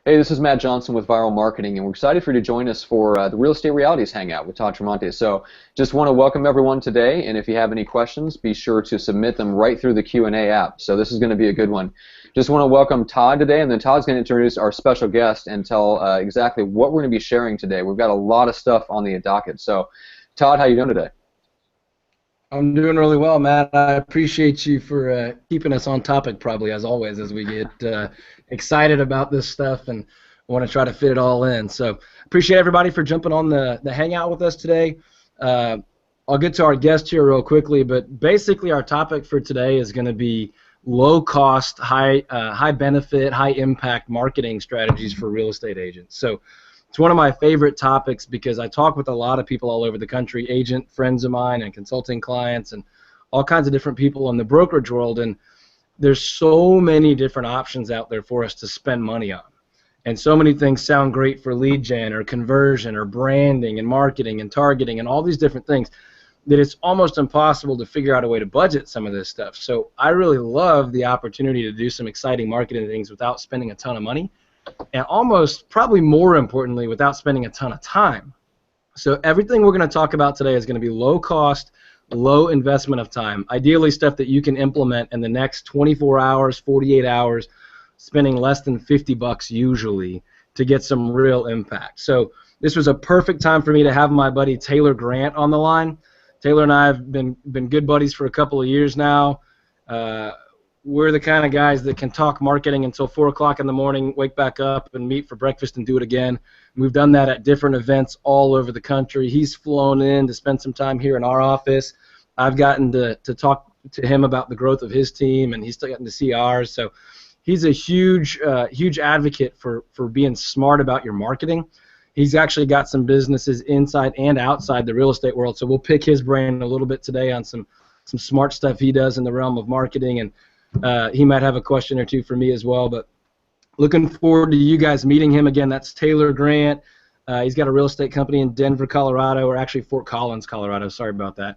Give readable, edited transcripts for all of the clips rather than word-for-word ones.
Hey, this is Matt Johnson with Viral Marketing, and we're excited for you to join us for the Real Estate Realities Hangout with Todd Tremonti. So just want to welcome everyone today, and if you have any questions, be sure to submit them right through the Q&A app. So this is going to be a good one. Just want to welcome Todd today, and then Todd's going to introduce our special guest and tell exactly what we're going to be sharing today. We've got a lot of stuff on the docket. So Todd, how you doing today? I'm doing really well, Matt. I appreciate you for keeping us on topic, probably, as always, as we get excited about this stuff and want to try to fit it all in. So appreciate everybody for jumping on the Hangout with us today. I'll get to our guest here real quickly, but basically our topic for today is going to be low-cost, high benefit, high-impact marketing strategies for real estate agents. So it's one of my favorite topics because I talk with a lot of people all over the country, agent friends of mine and consulting clients and all kinds of different people in the brokerage world, and there's so many different options out there for us to spend money on. And so many things sound great for lead gen or conversion or branding and marketing and targeting and all these different things that it's almost impossible to figure out a way to budget some of this stuff. So I really love the opportunity to do some exciting marketing things without spending a ton of money, and almost, probably more importantly, without spending a ton of time. So everything we're going to talk about today is going to be low cost, low investment of time, ideally stuff that you can implement in the next 24 hours, 48 hours, spending less than 50 bucks usually to get some real impact. So this was a perfect time for me to have my buddy Taylor Grant on the line. Taylor and I have been good buddies for a couple of years now. We're the kind of guys that can talk marketing until 4 o'clock in the morning, wake back up and meet for breakfast and do it again. We've done that at different events all over the country. He's flown in to spend some time here in our office. I've gotten to talk to him about the growth of his team, and he's still gotten to see ours. So he's a huge advocate for being smart about your marketing. He's actually got some businesses inside and outside the real estate world, so we'll pick his brain a little bit today on some smart stuff he does in the realm of marketing, and he might have a question or two for me as well. But looking forward to you guys meeting him again. That's Taylor Grant. He's got a real estate company in Denver, Colorado, or actually Fort Collins, Colorado. Sorry about that.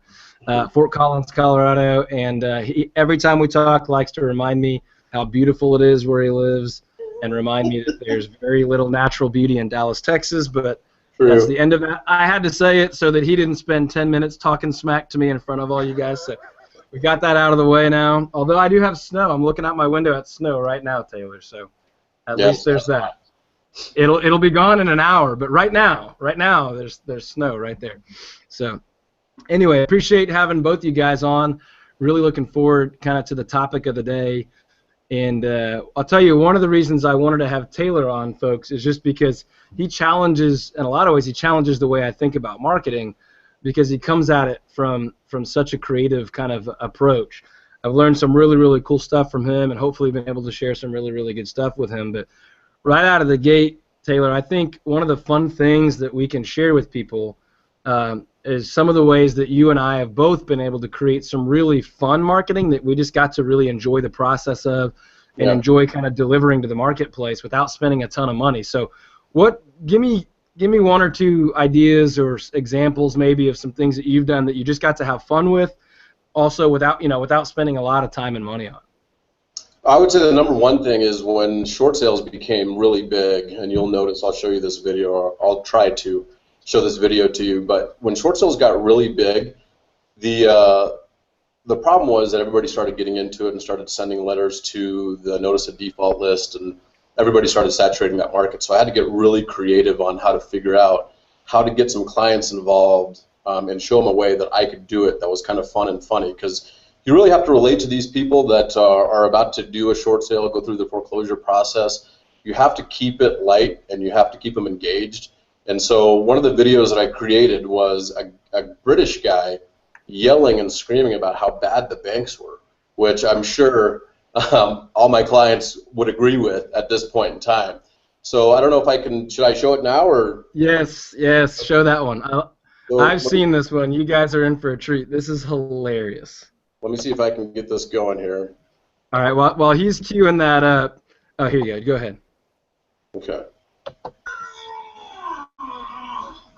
Fort Collins, Colorado. And he, every time we talk, likes to remind me how beautiful it is where he lives and remind me that there's very little natural beauty in Dallas, Texas. But that's the end of it. I had to say it so that he didn't spend 10 minutes talking smack to me in front of all you guys. So we got that out of the way now. Although I do have snow. I'm looking out my window at snow right now, Taylor. So at least there's that. It'll be gone in an hour, but right now there's snow right there. So anyway, appreciate having both you guys on. Really looking forward kind of to the topic of the day. And I'll tell you, one of the reasons I wanted to have Taylor on, folks, is just because he challenges, in a lot of ways, he challenges the way I think about marketing, because he comes at it from such a creative kind of approach. I've learned some really, really cool stuff from him, and hopefully been able to share some really, really good stuff with him. But right out of the gate, Taylor, I think one of the fun things that we can share with people is some of the ways that you and I have both been able to create some really fun marketing that we just got to really enjoy the process of and enjoy kind of delivering to the marketplace without spending a ton of money. So give me one or two ideas or examples maybe of some things that you've done that you just got to have fun with, also without spending a lot of time and money on. I would say the number one thing is when short sales became really big, and you'll notice I'll show you this video, or I'll try to show this video to you, but when short sales got really big, the problem was that everybody started getting into it and started sending letters to the notice of default list, and everybody started saturating that market. So I had to get really creative on how to figure out how to get some clients involved and show them a way that I could do it that was kind of fun and funny, because you really have to relate to these people that are about to do a short sale, go through the foreclosure process. You have to keep it light, and you have to keep them engaged. And so one of the videos that I created was a British guy yelling and screaming about how bad the banks were, which I'm sure all my clients would agree with at this point in time. So I don't know if I can, should I show it now or? Yes, show that one. I've seen this one. You guys are in for a treat. This is hilarious. Let me see if I can get this going here. All right, while he's queuing that up, oh, here you go. Go ahead. Okay.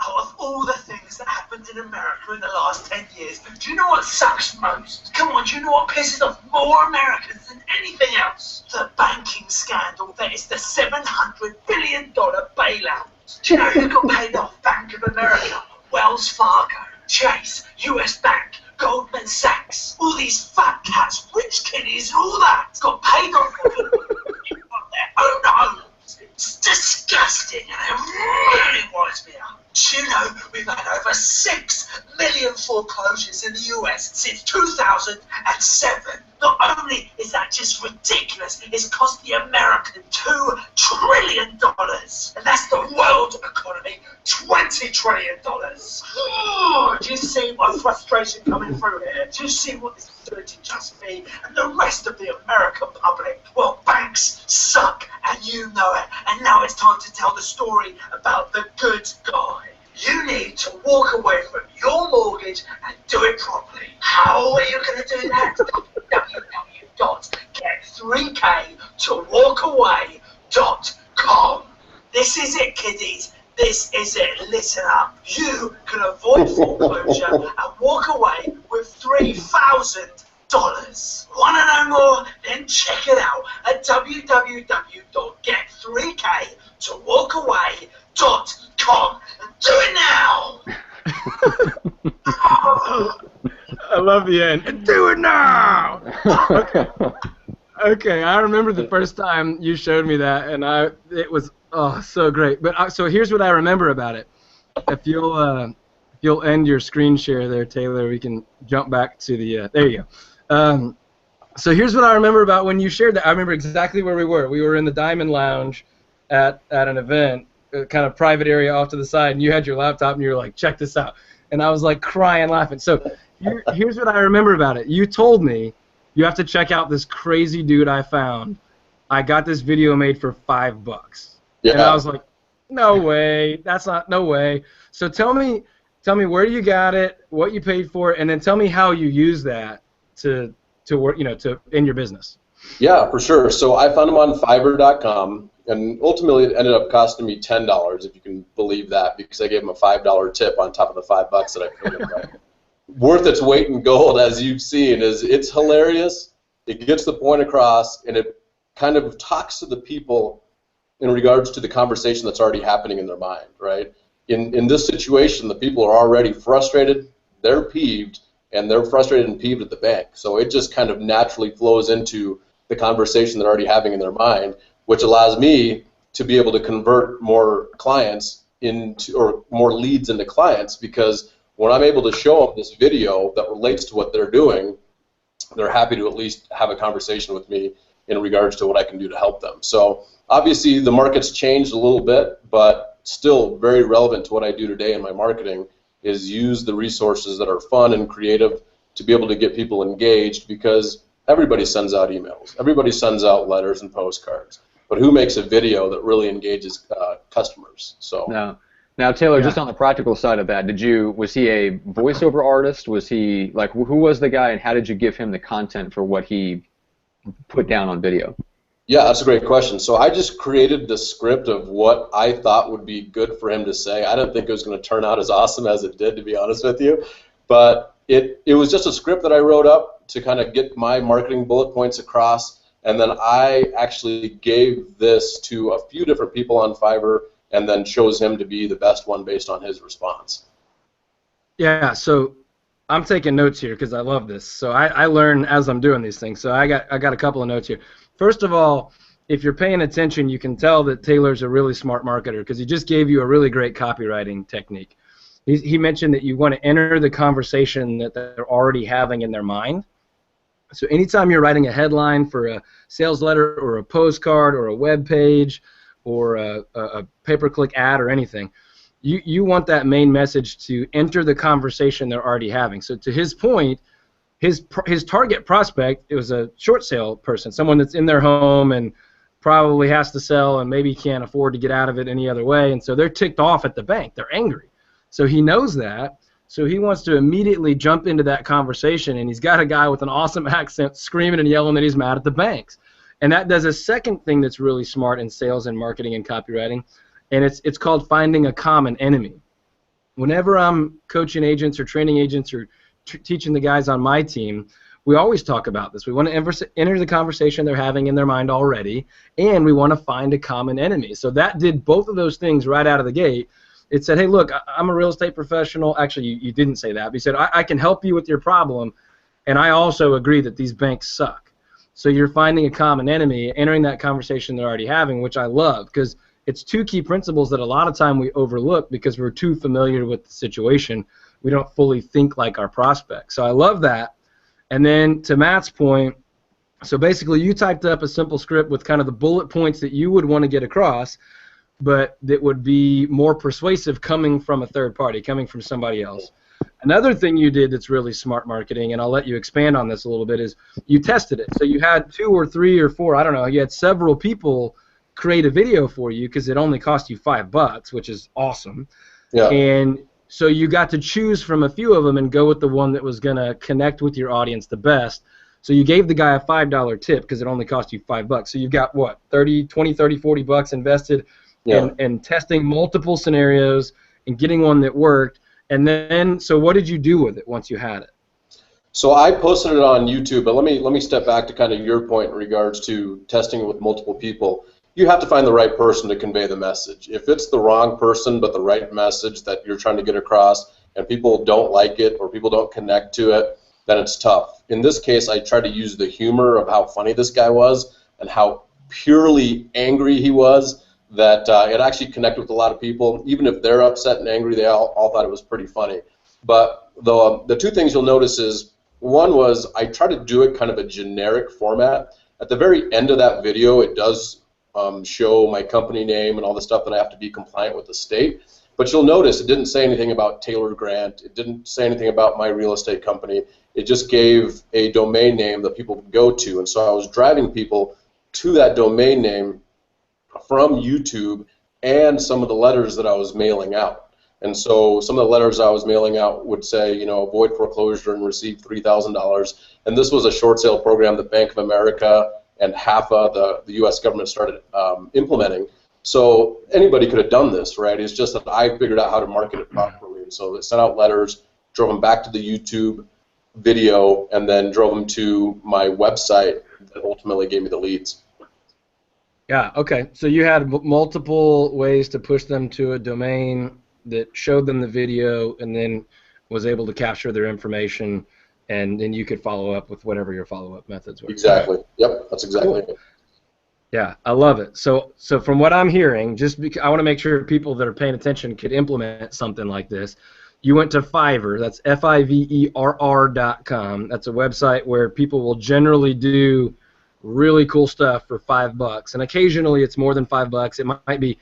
Out of all the things that happened happened in America in the last 10 years. Do you know what sucks most? Come on, do you know what pisses off more Americans than anything else? The banking scandal that is the $700 billion bailout. Do you know who got paid off? Bank of America, Wells Fargo, Chase, US Bank, Goldman Sachs. All these fat cats, rich kiddies and all that got paid off on their own homes. It's disgusting and it really winds me up. Do you know we've had over 6 million foreclosures in the US since 2007? Not only is that just ridiculous, it's cost the American $2 trillion. And that's the world economy, $20 trillion. Oh, do you see my frustration coming through here? Do you see what this is doing to just me and the rest of the American public? Well, banks suck, and you know it. And now it's time to tell the story about the good guy. You need to walk away from your mortgage and do it properly. How are you going to do that? www.get3k-to-walkaway.com. This is it, kiddies. This is it. Listen up. You can avoid foreclosure and walk away with $3,000. Want to know more? Then check it out at www.get3k-to-walkaway.com. And do it now. I love the end. Do it now. Okay, I remember the first time you showed me that, and it was so great. But so here's what I remember about it. If you'll end your screen share there, Taylor, we can jump back to the. There you go. So here's what I remember about when you shared that. I remember exactly where we were. We were in the Diamond Lounge at an event, a kind of private area off to the side, and you had your laptop, and you were like, "Check this out," and I was like crying, laughing. So here's what I remember about it. You told me you have to check out this crazy dude I found. I got this video made for $5. Yeah. And I was like, no way, no way. So tell me where you got it, what you paid for it, and then tell me how you use that to work, in your business. Yeah, for sure. So I found him on Fiverr.com, and ultimately it ended up costing me $10, if you can believe that, because I gave him a $5 tip on top of the $5 that I paid him. Worth its weight in gold, as you've seen. It's hilarious. It gets the point across, and it kind of talks to the people in regards to the conversation that's already happening in their mind, right? In this situation, the people are already frustrated, they're peeved, and they're frustrated and peeved at the bank. So it just kind of naturally flows into the conversation they're already having in their mind, which allows me to be able to convert more clients into, or more leads into clients, because when I'm able to show them this video that relates to what they're doing, they're happy to at least have a conversation with me in regards to what I can do to help them. So obviously the market's changed a little bit, but still very relevant to what I do today in my marketing is use the resources that are fun and creative to be able to get people engaged, because everybody sends out emails, everybody sends out letters and postcards, but who makes a video that really engages customers? So. No. Now, Taylor, just on the practical side of that, was he a voiceover artist? Was he, like, who was the guy, and how did you give him the content for what he put down on video? Yeah, that's a great question. So I just created the script of what I thought would be good for him to say. I didn't think it was going to turn out as awesome as it did, to be honest with you. But it was just a script that I wrote up to kind of get my marketing bullet points across. And then I actually gave this to a few different people on Fiverr, and then chose him to be the best one based on his response. Yeah, so I'm taking notes here because I love this. So I learn as I'm doing these things. So I got a couple of notes here. First of all, if you're paying attention, you can tell that Taylor's a really smart marketer, because he just gave you a really great copywriting technique. He mentioned that you want to enter the conversation that they're already having in their mind. So anytime you're writing a headline for a sales letter or a postcard or a web page or a pay-per-click ad or anything, you want that main message to enter the conversation they're already having. So to his point, his target prospect, it was a short sale person, someone that's in their home and probably has to sell and maybe can't afford to get out of it any other way, and so they're ticked off at the bank. They're angry. So he knows that, so he wants to immediately jump into that conversation, and he's got a guy with an awesome accent screaming and yelling that he's mad at the banks. And that does a second thing that's really smart in sales and marketing and copywriting, and it's called finding a common enemy. whenever I'm coaching agents or training agents or teaching the guys on my team, we always talk about this. We want to enter the conversation they're having in their mind already, and we want to find a common enemy. So that did both of those things right out of the gate. It said, hey, look, I'm a real estate professional. Actually, you didn't say that. But you said, I can help you with your problem, and I also agree that these banks suck. So you're finding a common enemy, entering that conversation they're already having, which I love, because it's two key principles that a lot of time we overlook because we're too familiar with the situation. We don't fully think like our prospects. So I love that. And then to Matt's point, so basically you typed up a simple script with kind of the bullet points that you would want to get across, but that would be more persuasive coming from a third party, coming from somebody else. Another thing you did that's really smart marketing, and I'll let you expand on this a little bit, is you tested it. So you had 2 or 3 or 4, I don't know, you had several people create a video for you because it only cost you $5, which is awesome. Yeah. And so you got to choose from a few of them and go with the one that was going to connect with your audience the best. So you gave the guy a $5 tip because it only cost you $5. So you've got, what, 30, 20, 30, 40 bucks invested in testing multiple scenarios and getting one that worked. And then, so what did you do with it once you had it? So I posted it on YouTube, but let me step back to kind of your point in regards to testing it with multiple people. You have to find the right person to convey the message. If it's the wrong person but the right message that you're trying to get across and people don't like it or people don't connect to it, then it's tough. In this case, I tried to use the humor of how funny this guy was and how purely angry he was that it actually connected with a lot of people. Even if they're upset and angry, they all thought it was pretty funny. But the two things you'll notice is, one was I tried to do it kind of a generic format. At the very end of that video, it does show my company name and all the stuff that I have to be compliant with the state. But you'll notice it didn't say anything about Taylor Grant. It didn't say anything about my real estate company. It just gave a domain name that people could go to. And so I was driving people to that domain name from YouTube and some of the letters that I was mailing out. And so some of the letters I was mailing out would say, you know, avoid foreclosure and receive $3,000. And this was a short sale program that Bank of America and HAFA, the U.S. government, started implementing. So anybody could have done this, right? It's just that I figured out how to market it properly. And so I sent out letters, drove them back to the YouTube video, and then drove them to my website that ultimately gave me the leads. Yeah, okay. So you had multiple ways to push them to a domain that showed them the video and then was able to capture their information, and then you could follow up with whatever your follow-up methods were. Exactly. Yep, that's exactly it. Yeah, I love it. So from what I'm hearing, just because I want to make sure people that are paying attention could implement something like this, you went to Fiverr. That's FIVERR.com. That's a website where people will generally do really cool stuff for $5, and occasionally it's more than $5. It might be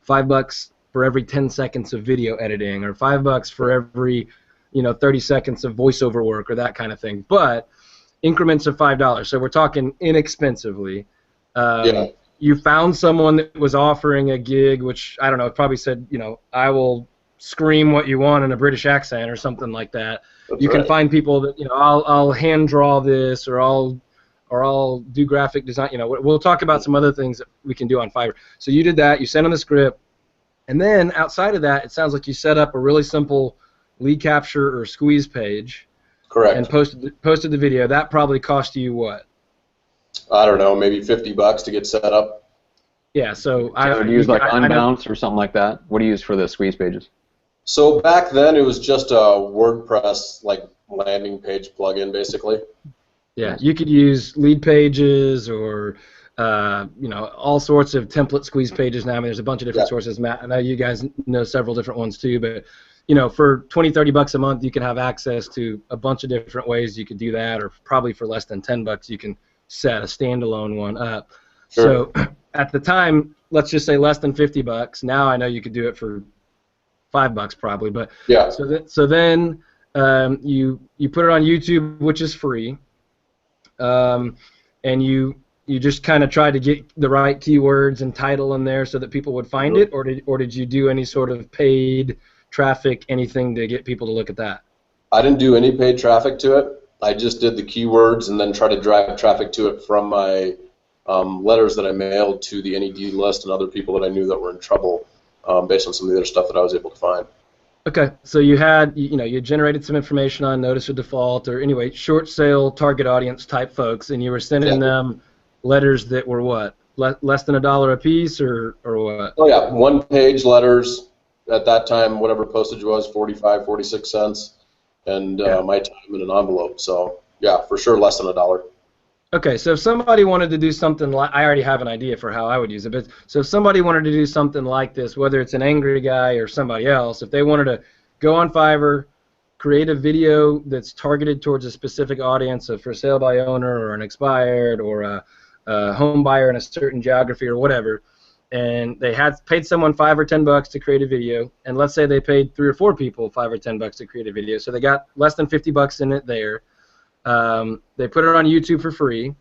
$5 for every 10 seconds of video editing, or $5 for every 30 seconds of voiceover work, or that kind of thing. But increments of $5. So we're talking inexpensively. You found someone that was offering a gig, which, I don't know, it probably said, I will scream what you want in a British accent or something like that. You can find people that, I'll hand draw this, or I'll do graphic design. We'll talk about some other things that we can do on Fiverr. So you did that. You sent them the script. And then outside of that, it sounds like you set up a really simple lead capture or squeeze page. Correct. And posted the video. That probably cost you what? I don't know, maybe $50 to get set up. Yeah, so I would use like Unbounce or something like that. What do you use for the squeeze pages? So back then it was just a WordPress like landing page plugin basically. Yeah, you could use lead pages or all sorts of template squeeze pages now. I mean, there's a bunch of different sources. Matt, I know you guys know several different ones too, but for $20-30 a month, you can have access to a bunch of different ways you could do that, or probably for less than $10, you can set a standalone one up. Sure. So at the time, let's just say less than $50. Now I know you could do it for $5 probably, but yeah. So then you put it on YouTube, which is free, and you just kind of try to get the right keywords and title in there so that people would find it, or did you do any sort of paid traffic, anything to get people to look at that? I didn't do any paid traffic to it. I just did the keywords and then try to drive traffic to it from my letters that I mailed to the NED list and other people that I knew that were in trouble based on some of the other stuff that I was able to find. Okay, so you generated some information on notice of default or anyway, short sale target audience type folks, and you were sending Yeah. them letters that were what? Less than $1 a piece or what? Oh yeah, one-page letters at that time, whatever postage was, 45, 46 cents, and Yeah. my time in an envelope. So yeah, for sure, less than $1. Okay, so if somebody wanted to do something like, I already have an idea for how I would use it, but so if somebody wanted to do something like this, whether it's an angry guy or somebody else, if they wanted to go on Fiverr, create a video that's targeted towards a specific audience, a for sale by owner or an expired or a home buyer in a certain geography or whatever, and they had paid someone $5 or $10 to create a video, and let's say they paid 3 or 4 people $5 or $10 to create a video, so they got less than $50 in it there. They put it on YouTube for free.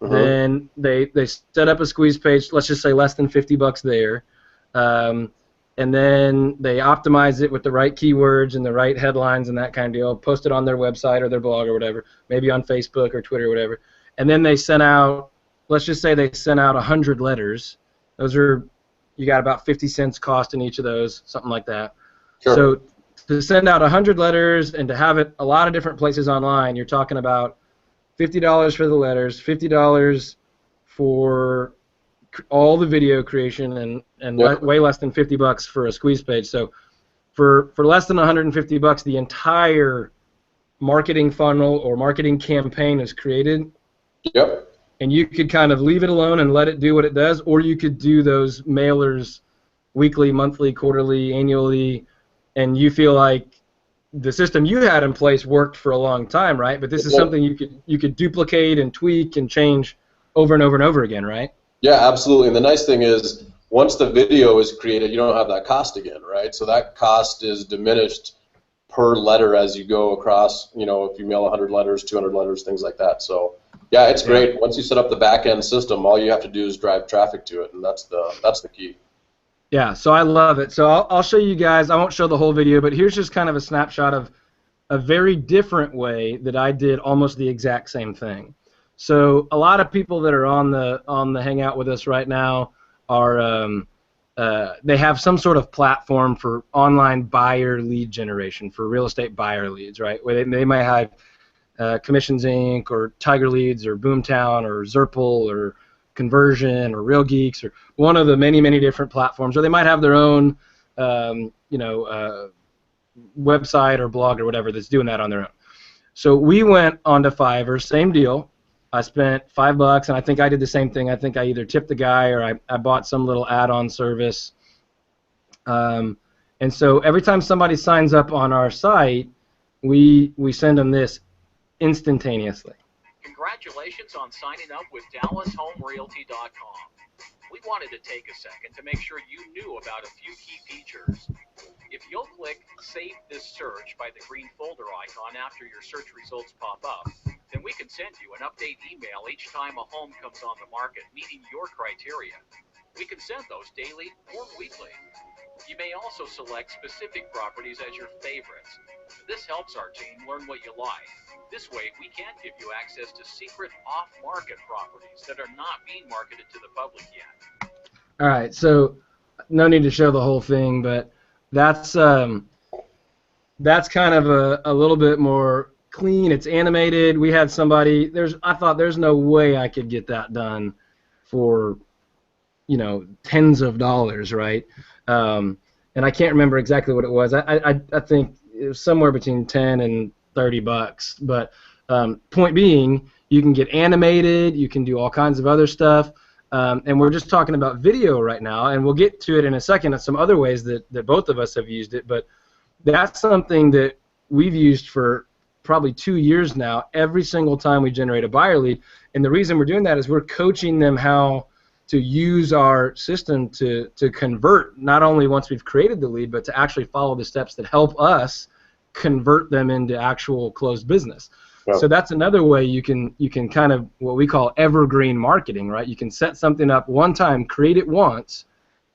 Then they set up a squeeze page. Let's just say less than $50 there, and then they optimize it with the right keywords and the right headlines and that kind of deal. Post it on their website or their blog or whatever, maybe on Facebook or Twitter or whatever. And then they sent out. Let's just say they sent out 100 letters. Those are you got about 50 cents cost in each of those, something like that. Sure. So to send out 100 letters and to have it a lot of different places online, you're talking about $50 for the letters, $50 for all the video creation, and Yep. way less than $50 for a squeeze page. So for less than $150, the entire marketing funnel or marketing campaign is created. Yep. And you could kind of leave it alone and let it do what it does, or you could do those mailers weekly, monthly, quarterly, annually, and you feel like the system you had in place worked for a long time, right? But this is something you could duplicate and tweak and change over and over and over again, right? Yeah, absolutely. And the nice thing is, once the video is created, you don't have that cost again, right? So that cost is diminished per letter as you go across. If you mail 100 letters, 200 letters, things like that. So yeah, it's great. Once you set up the back end system, all you have to do is drive traffic to it, and that's the key. Yeah, so I love it. So I'll show you guys. I won't show the whole video, but here's just kind of a snapshot of a very different way that I did almost the exact same thing. So a lot of people that are on the Hangout with us right now are they have some sort of platform for online buyer lead generation for real estate buyer leads, right? Where they might have Commissions Inc. or Tiger Leads or Boomtown or Zerple or Conversion or Real Geeks or one of the many, many different platforms, or they might have their own website or blog or whatever that's doing that on their own. So we went onto Fiverr, same deal. I spent $5, and I think I did the same thing. I think I either tipped the guy or I bought some little add-on service. And so every time somebody signs up on our site, we send them this instantaneously. Congratulations on signing up with DallasHomeRealty.com. We wanted to take a second to make sure you knew about a few key features. If you'll click Save This Search by the green folder icon after your search results pop up, then we can send you an update email each time a home comes on the market meeting your criteria. We can send those daily or weekly. You may also select specific properties as your favorites. This helps our team learn what you like. This way, we can give you access to secret off-market properties that are not being marketed to the public yet. All right, so no need to show the whole thing, but that's kind of a little bit more clean. It's animated. We had somebody. I thought there's no way I could get that done for tens of dollars, right? And I can't remember exactly what it was. I think it was somewhere between $10 and $30. But point being, you can get animated. You can do all kinds of other stuff. And we're just talking about video right now, and we'll get to it in a second at some other ways that both of us have used it. But that's something that we've used for probably 2 years now, every single time we generate a buyer lead. And the reason we're doing that is we're coaching them how to use our system to convert, not only once we've created the lead, but to actually follow the steps that help us convert them into actual closed business. Yeah. So that's another way you can kind of what we call evergreen marketing, right? You can set something up one time, create it once,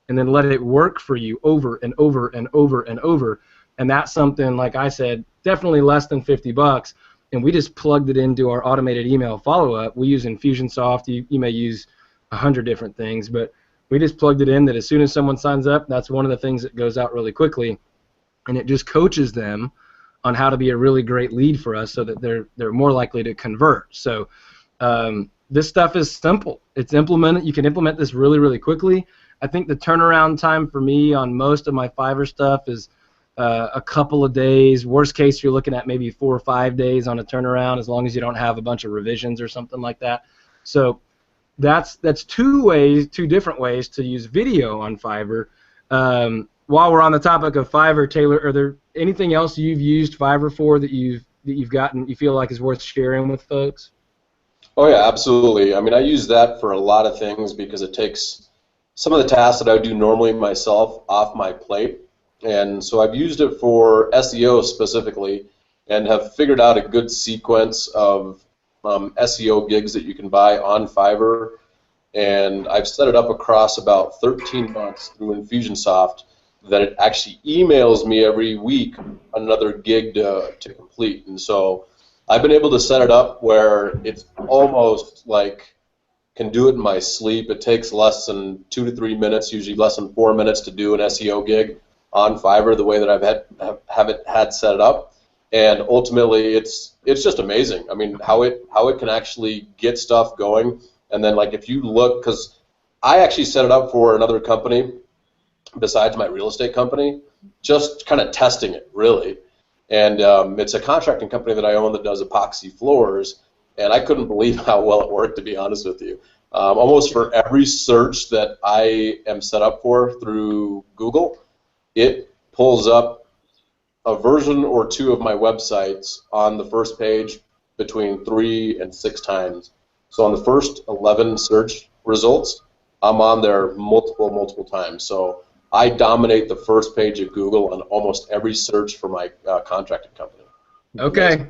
and then let it work for you over and over and over and over. And that's something, like I said, definitely less than $50. And we just plugged it into our automated email follow-up. We use Infusionsoft. You may use 100 different things, but we just plugged it in that as soon as someone signs up, that's one of the things that goes out really quickly. and it just coaches them on how to be a really great lead for us, so that they're more likely to convert. So this stuff is simple. It's implemented. You can implement this really, really quickly. I think the turnaround time for me on most of my Fiverr stuff is a couple of days. Worst case, you're looking at maybe 4 or 5 days on a turnaround, as long as you don't have a bunch of revisions or something like that. So that's two different ways to use video on Fiverr. While we're on the topic of Fiverr, Taylor, are there anything else you've used Fiverr for that you've gotten you feel like is worth sharing with folks? Oh yeah, absolutely. I mean, I use that for a lot of things because it takes some of the tasks that I would do normally myself off my plate. And so I've used it for SEO specifically, and have figured out a good sequence of SEO gigs that you can buy on Fiverr. And I've set it up across about 13 months through Infusionsoft, that it actually emails me every week another gig to complete. And so I've been able to set it up where it's almost like can do it in my sleep. It takes less than 2 to 3 minutes, usually less than 4 minutes, to do an SEO gig on Fiverr the way that I've had set it up. And ultimately it's just amazing. I mean, how it can actually get stuff going. And then, like, if you look, because I actually set it up for another company besides my real estate company, just kind of testing it, really. And it's a contracting company that I own that does epoxy floors, and I couldn't believe how well it worked, to be honest with you. Almost for every search that I am set up for through Google, it pulls up a version or two of my websites on the first page between 3 and 6 times. So on the first 11 search results, I'm on there multiple times. So I dominate the first page of Google on almost every search for my contracting company. Okay.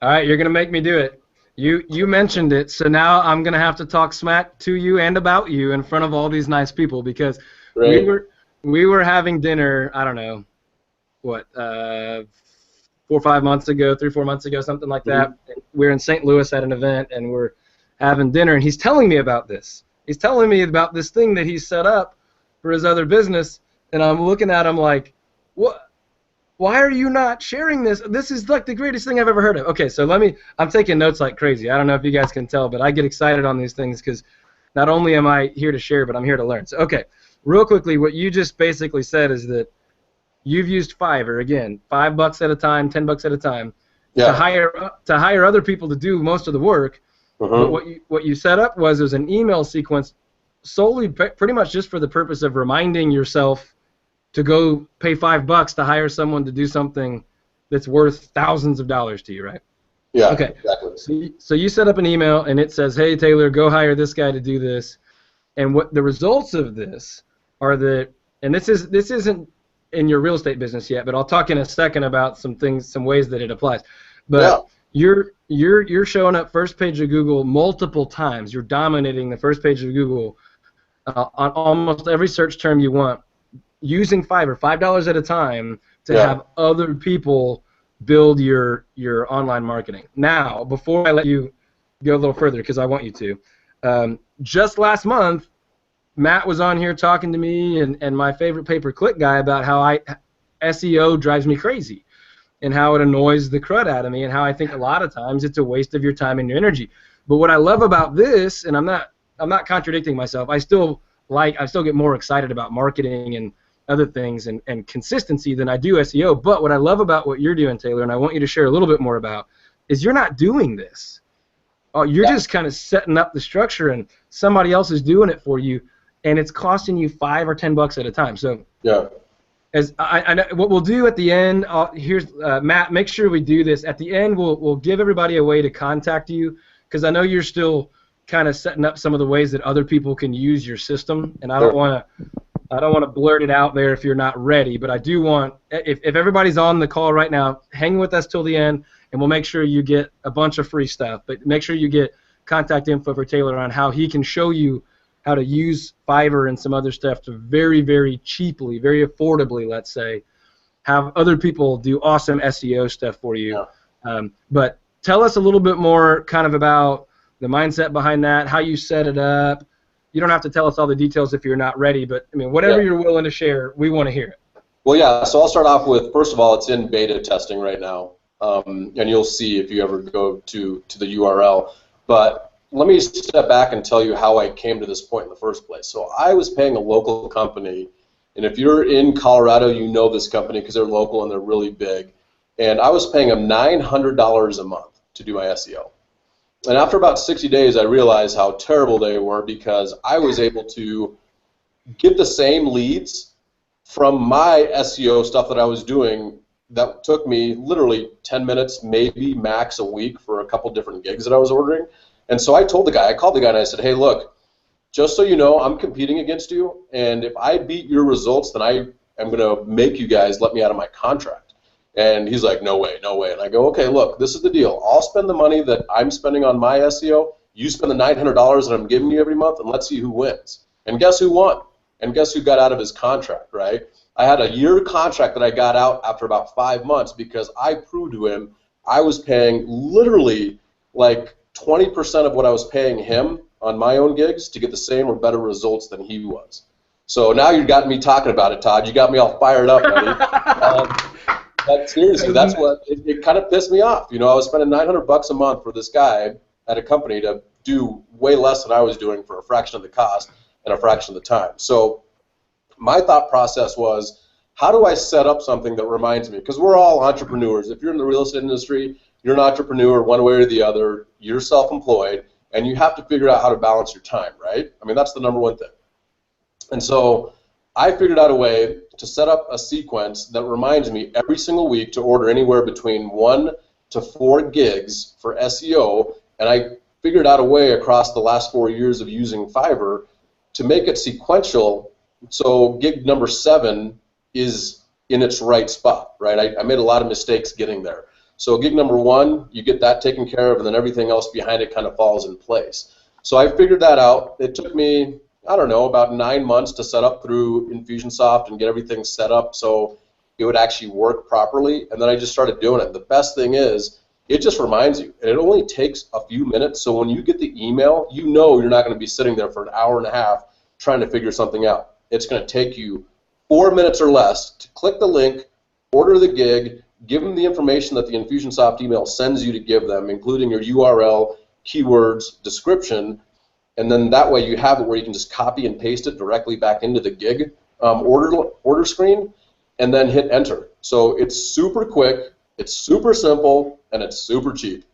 All right, you're going to make me do it. You mentioned it, so now I'm going to have to talk smack to you and about you in front of all these nice people, because we were having dinner, I don't know, what, 4 or 5 months ago, 3 or 4 months ago, something like that. We're in St. Louis at an event, and we're having dinner, and he's telling me about this. He's telling me about this thing that he's set up for his other business, and I'm looking at him like, what? Why are you not sharing this? This is like the greatest thing I've ever heard of. Okay, so I'm taking notes like crazy. I don't know if you guys can tell, but I get excited on these things because not only am I here to share, but I'm here to learn. So, okay, real quickly, what you just basically said is that you've used Fiverr, again, $5 at a time, $10 at a time, to hire other people to do most of the work. But what you set up was an email sequence solely pretty much just for the purpose of reminding yourself to go pay $5 to hire someone to do something that's worth thousands of dollars to you, right? Yeah, okay. Exactly. So you set up an email, and it says, hey, Taylor, go hire this guy to do this. And what the results of this are that, and this isn't in your real estate business yet, but I'll talk in a second about some ways that it applies. But you're showing up first page of Google multiple times. You're dominating the first page of Google on almost every search term you want, using Fiverr, $5 at a time, to have other people build your online marketing. Now, before I let you go a little further, because I want you to, just last month, Matt was on here talking to me and my favorite pay-per-click guy about how SEO drives me crazy and how it annoys the crud out of me, and how I think a lot of times it's a waste of your time and your energy. But what I love about this, and I'm not contradicting myself, I still get more excited about marketing and other things and consistency than I do SEO. But what I love about what you're doing, Taylor, and I want you to share a little bit more about, is you're not doing this. You're just kind of setting up the structure, and somebody else is doing it for you, and it's costing you $5 or $10 at a time. So as I know, what we'll do at the end, here's Matt, make sure we do this at the end. We'll give everybody a way to contact you, because I know you're still kind of setting up some of the ways that other people can use your system, and I don't want to blurt it out there if you're not ready, but I do want, if everybody's on the call right now, hang with us till the end, and we'll make sure you get a bunch of free stuff. But make sure you get contact info for Taylor on how he can show you how to use Fiverr and some other stuff to very, very cheaply, very affordably, let's say, have other people do awesome SEO stuff for you. But tell us a little bit more kind of about the mindset behind that, how you set it up. You don't have to tell us all the details if you're not ready, but I mean, whatever you're willing to share, we want to hear it. Well, yeah, so I'll start off with, first of all, it's in beta testing right now, and you'll see if you ever go to the URL. But let me step back and tell you how I came to this point in the first place. So I was paying a local company, and if you're in Colorado, you know this company because they're local and they're really big. And I was paying them $900 a month to do my SEO. And after about 60 days, I realized how terrible they were because I was able to get the same leads from my SEO stuff that I was doing that took me literally 10 minutes, maybe max a week for a couple different gigs that I was ordering. And so I called the guy and I said, hey, look, just so you know, I'm competing against you, and if I beat your results, then I am going to make you guys let me out of my contract. And he's like, no way, no way. And I go, okay, look, this is the deal. I'll spend the money that I'm spending on my SEO. You spend the $900 that I'm giving you every month, and let's see who wins. And guess who won? And guess who got out of his contract, right? I had a year contract that I got out after about 5 months because I proved to him I was paying literally like 20% of what I was paying him on my own gigs to get the same or better results than he was. So now you got me talking about it, Todd. You got me all fired up, buddy. But seriously, that's what it kind of pissed me off. You know, I was spending $900 a month for this guy at a company to do way less than I was doing for a fraction of the cost and a fraction of the time. So my thought process was, how do I set up something that reminds me? Because we're all entrepreneurs. If you're in the real estate industry, you're an entrepreneur one way or the other. You're self-employed, and you have to figure out how to balance your time, right? I mean, that's the number one thing. And so I figured out a way to set up a sequence that reminds me every single week to order anywhere between 1 to 4 gigs for SEO, and I figured out a way across the last 4 years of using Fiverr to make it sequential so gig number 7 is in its right spot, right? I made a lot of mistakes getting there. So gig number 1, you get that taken care of, and then everything else behind it kind of falls in place. So I figured that out. It took me, I don't know, about 9 months to set up through Infusionsoft and get everything set up so it would actually work properly, and then I just started doing it. The best thing is, it just reminds you, and it only takes a few minutes, so when you get the email, you know you're not going to be sitting there for an hour and a half trying to figure something out. It's going to take you 4 minutes or less to click the link, order the gig, give them the information that the Infusionsoft email sends you to give them, including your URL, keywords, description, and then that way you have it where you can just copy and paste it directly back into the gig order screen, and then hit enter. So it's super quick, it's super simple, and it's super cheap.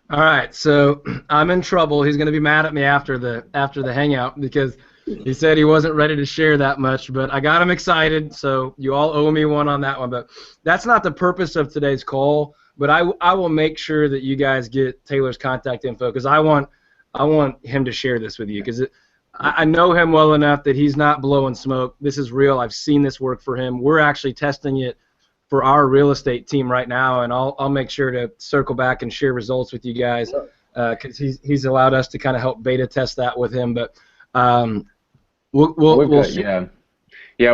All right, so I'm in trouble. He's going to be mad at me after the hangout because he said he wasn't ready to share that much, but I got him excited, so you all owe me one on that one. But that's not the purpose of today's call, but I will make sure that you guys get Taylor's contact info because I want him to share this with you because I know him well enough that he's not blowing smoke. This is real. I've seen this work for him. We're actually testing it for our real estate team right now, and I'll make sure to circle back and share results with you guys because he's allowed us to kind of help beta test that with him. But yeah, we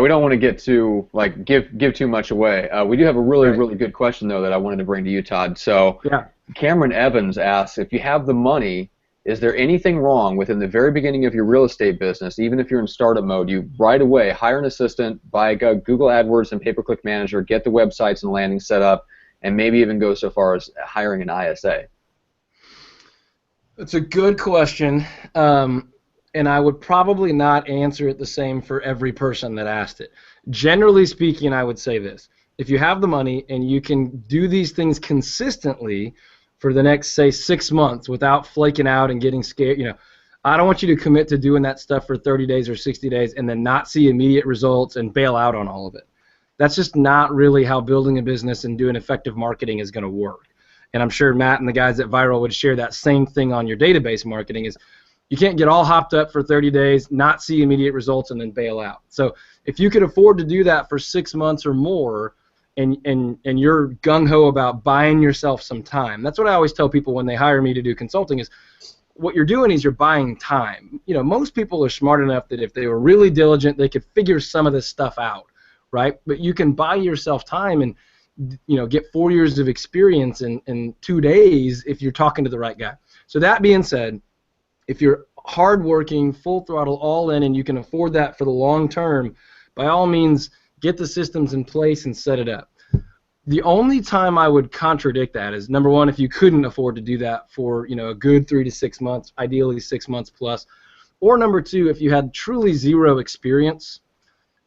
don't want to get too give too much away. We do have a really good question though that I wanted to bring to you, Todd. So yeah. Cameron Evans asks, if you have the money, is there anything wrong within the very beginning of your real estate business, even if you're in startup mode, you right away hire an assistant, buy a Google AdWords and pay-per-click manager, get the websites and landing set up, and maybe even go so far as hiring an ISA? It's a good question, and I would probably not answer it the same for every person that asked it. Generally speaking, I would say this. If you have the money and you can do these things consistently for the next, say, 6 months without flaking out and getting scared, I don't want you to commit to doing that stuff for 30 days or 60 days and then not see immediate results and bail out on all of it. That's just not really how building a business and doing effective marketing is going to work. And I'm sure Matt and the guys at Viral would share that same thing on your database marketing is you can't get all hopped up for 30 days, not see immediate results, and then bail out. So if you could afford to do that for 6 months or more, and you're gung-ho about buying yourself some time. That's what I always tell people when they hire me to do consulting is what you're doing is you're buying time. Most people are smart enough that if they were really diligent, they could figure some of this stuff out, right? But you can buy yourself time and get 4 years of experience in 2 days if you're talking to the right guy. So that being said, if you're hardworking, full throttle, all in, and you can afford that for the long term, by all means, get the systems in place and set it up. The only time I would contradict that is, number one, if you couldn't afford to do that for, you know, a good 3 to 6 months, ideally 6 months plus, or number two, if you had truly zero experience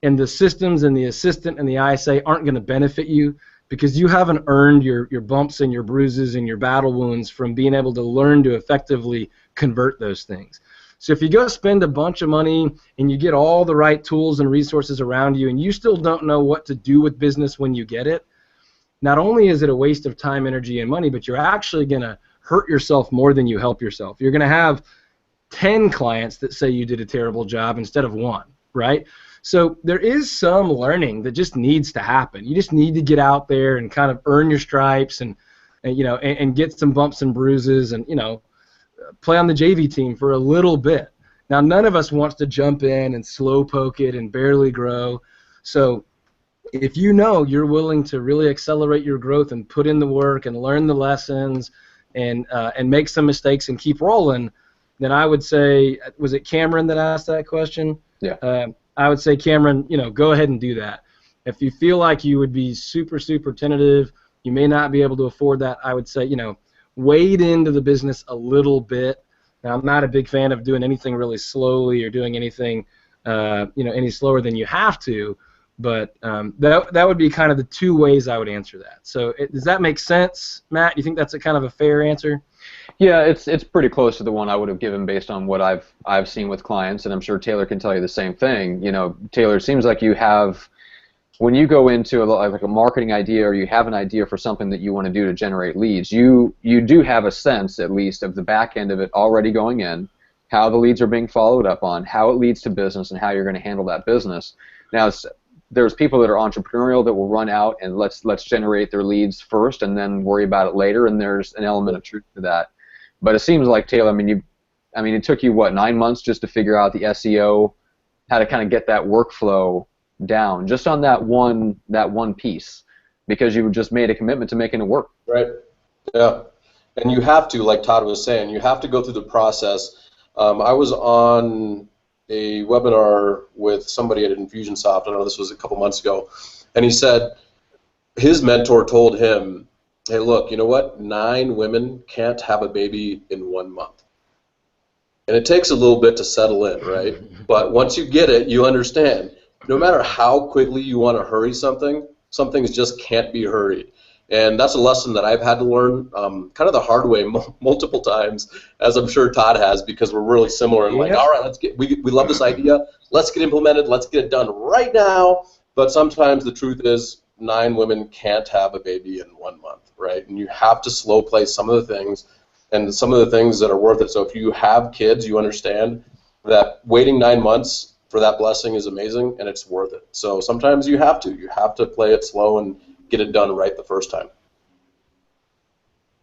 and the systems and the assistant and the ISA aren't going to benefit you because you haven't earned your bumps and your bruises and your battle wounds from being able to learn to effectively convert those things. So if you go spend a bunch of money and you get all the right tools and resources around you and you still don't know what to do with business when you get it, not only is it a waste of time, energy, and money, but you're actually going to hurt yourself more than you help yourself. You're going to have 10 clients that say you did a terrible job instead of 1, right? So there is some learning that just needs to happen. You just need to get out there and kind of earn your stripes and you know, and get some bumps and bruises and, you know, play on the JV team for a little bit. Now, none of us wants to jump in and slow poke it and barely grow. So if you know you're willing to really accelerate your growth and put in the work and learn the lessons and make some mistakes and keep rolling, then I would say, was it Cameron that asked that question? Yeah. I would say, Cameron, you know, go ahead and do that. If you feel like you would be super, super tentative, you may not be able to afford that, I would say, you know, wade into the business a little bit. Now, I'm not a big fan of doing anything really slowly or doing anything, you know, any slower than you have to. But that would be kind of the 2 ways I would answer that. So does that make sense, Matt? You think that's a kind of a fair answer? Yeah, it's pretty close to the one I would have given based on what I've seen with clients, and I'm sure Taylor can tell you the same thing. You know, Taylor, it seems like you have, when you go into like a marketing idea or you have an idea for something that you want to do to generate leads, you do have a sense at least of the back end of it already going in, how the leads are being followed up on, how it leads to business, and how you're going to handle that business. Now, there's people that are entrepreneurial that will run out and let's generate their leads first and then worry about it later, and there's an element of truth to that. But it seems like, Taylor, I mean, it took you what, 9 months just to figure out the SEO, how to kind of get that workflow down, just on that one piece, because you just made a commitment to making it work. Right. Yeah. And you have to, like Todd was saying, you have to go through the process. I was on a webinar with somebody at Infusionsoft, I don't know, this was a couple months ago, and he said his mentor told him, hey, look, you know what? 9 women can't have a baby in 1 month. And it takes a little bit to settle in, right? But once you get it, you understand. No matter how quickly you want to hurry something, some things just can't be hurried. And that's a lesson that I've had to learn kind of the hard way multiple times, as I'm sure Todd has, because we're really similar. And like, all right, we love this idea. Let's get implemented. Let's get it done right now. But sometimes the truth is 9 women can't have a baby in 1 month, right? And you have to slow play some of the things and some of the things that are worth it. So if you have kids, you understand that waiting 9 months for that blessing is amazing and it's worth it. So sometimes you have to play it slow and get it done right the first time.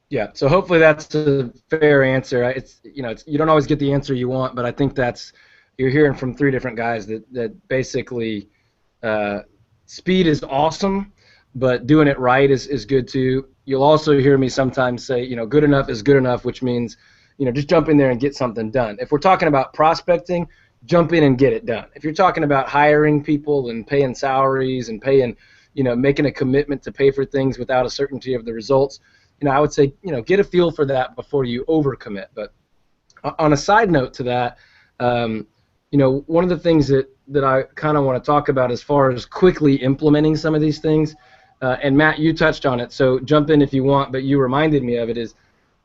Yeah, so hopefully that's a fair answer. It's, you know, you don't always get the answer you want, but I think you're hearing from 3 different guys that basically speed is awesome, but doing it right is good too. You'll also hear me sometimes say, you know, good enough is good enough, which means, you know, just jump in there and get something done. If we're talking about prospecting, jump in and get it done. If you're talking about hiring people and paying salaries and paying, you know, making a commitment to pay for things without a certainty of the results, you know, I would say, you know, get a feel for that before you overcommit. But on a side note to that, you know, one of the things that I kind of want to talk about as far as quickly implementing some of these things, and Matt, you touched on it, so jump in if you want, but you reminded me of it, is,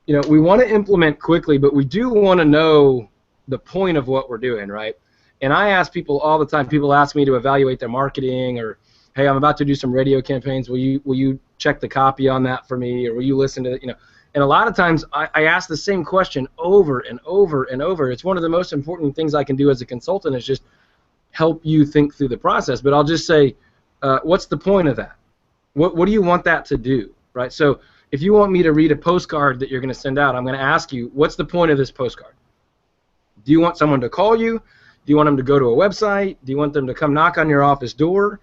you know, we want to implement quickly, but we do want to know the point of what we're doing, right? And I ask people all the time, people ask me to evaluate their marketing, or, hey, I'm about to do some radio campaigns, will you check the copy on that for me, or will you listen to it, you know? And a lot of times I ask the same question over and over and over. It's one of the most important things I can do as a consultant is just help you think through the process. But I'll just say, what's the point of that? What do you want that to do, right? So if you want me to read a postcard that you're going to send out, I'm going to ask you, what's the point of this postcard? Do you want someone to call you? Do you want them to go to a website? Do you want them to come knock on your office door?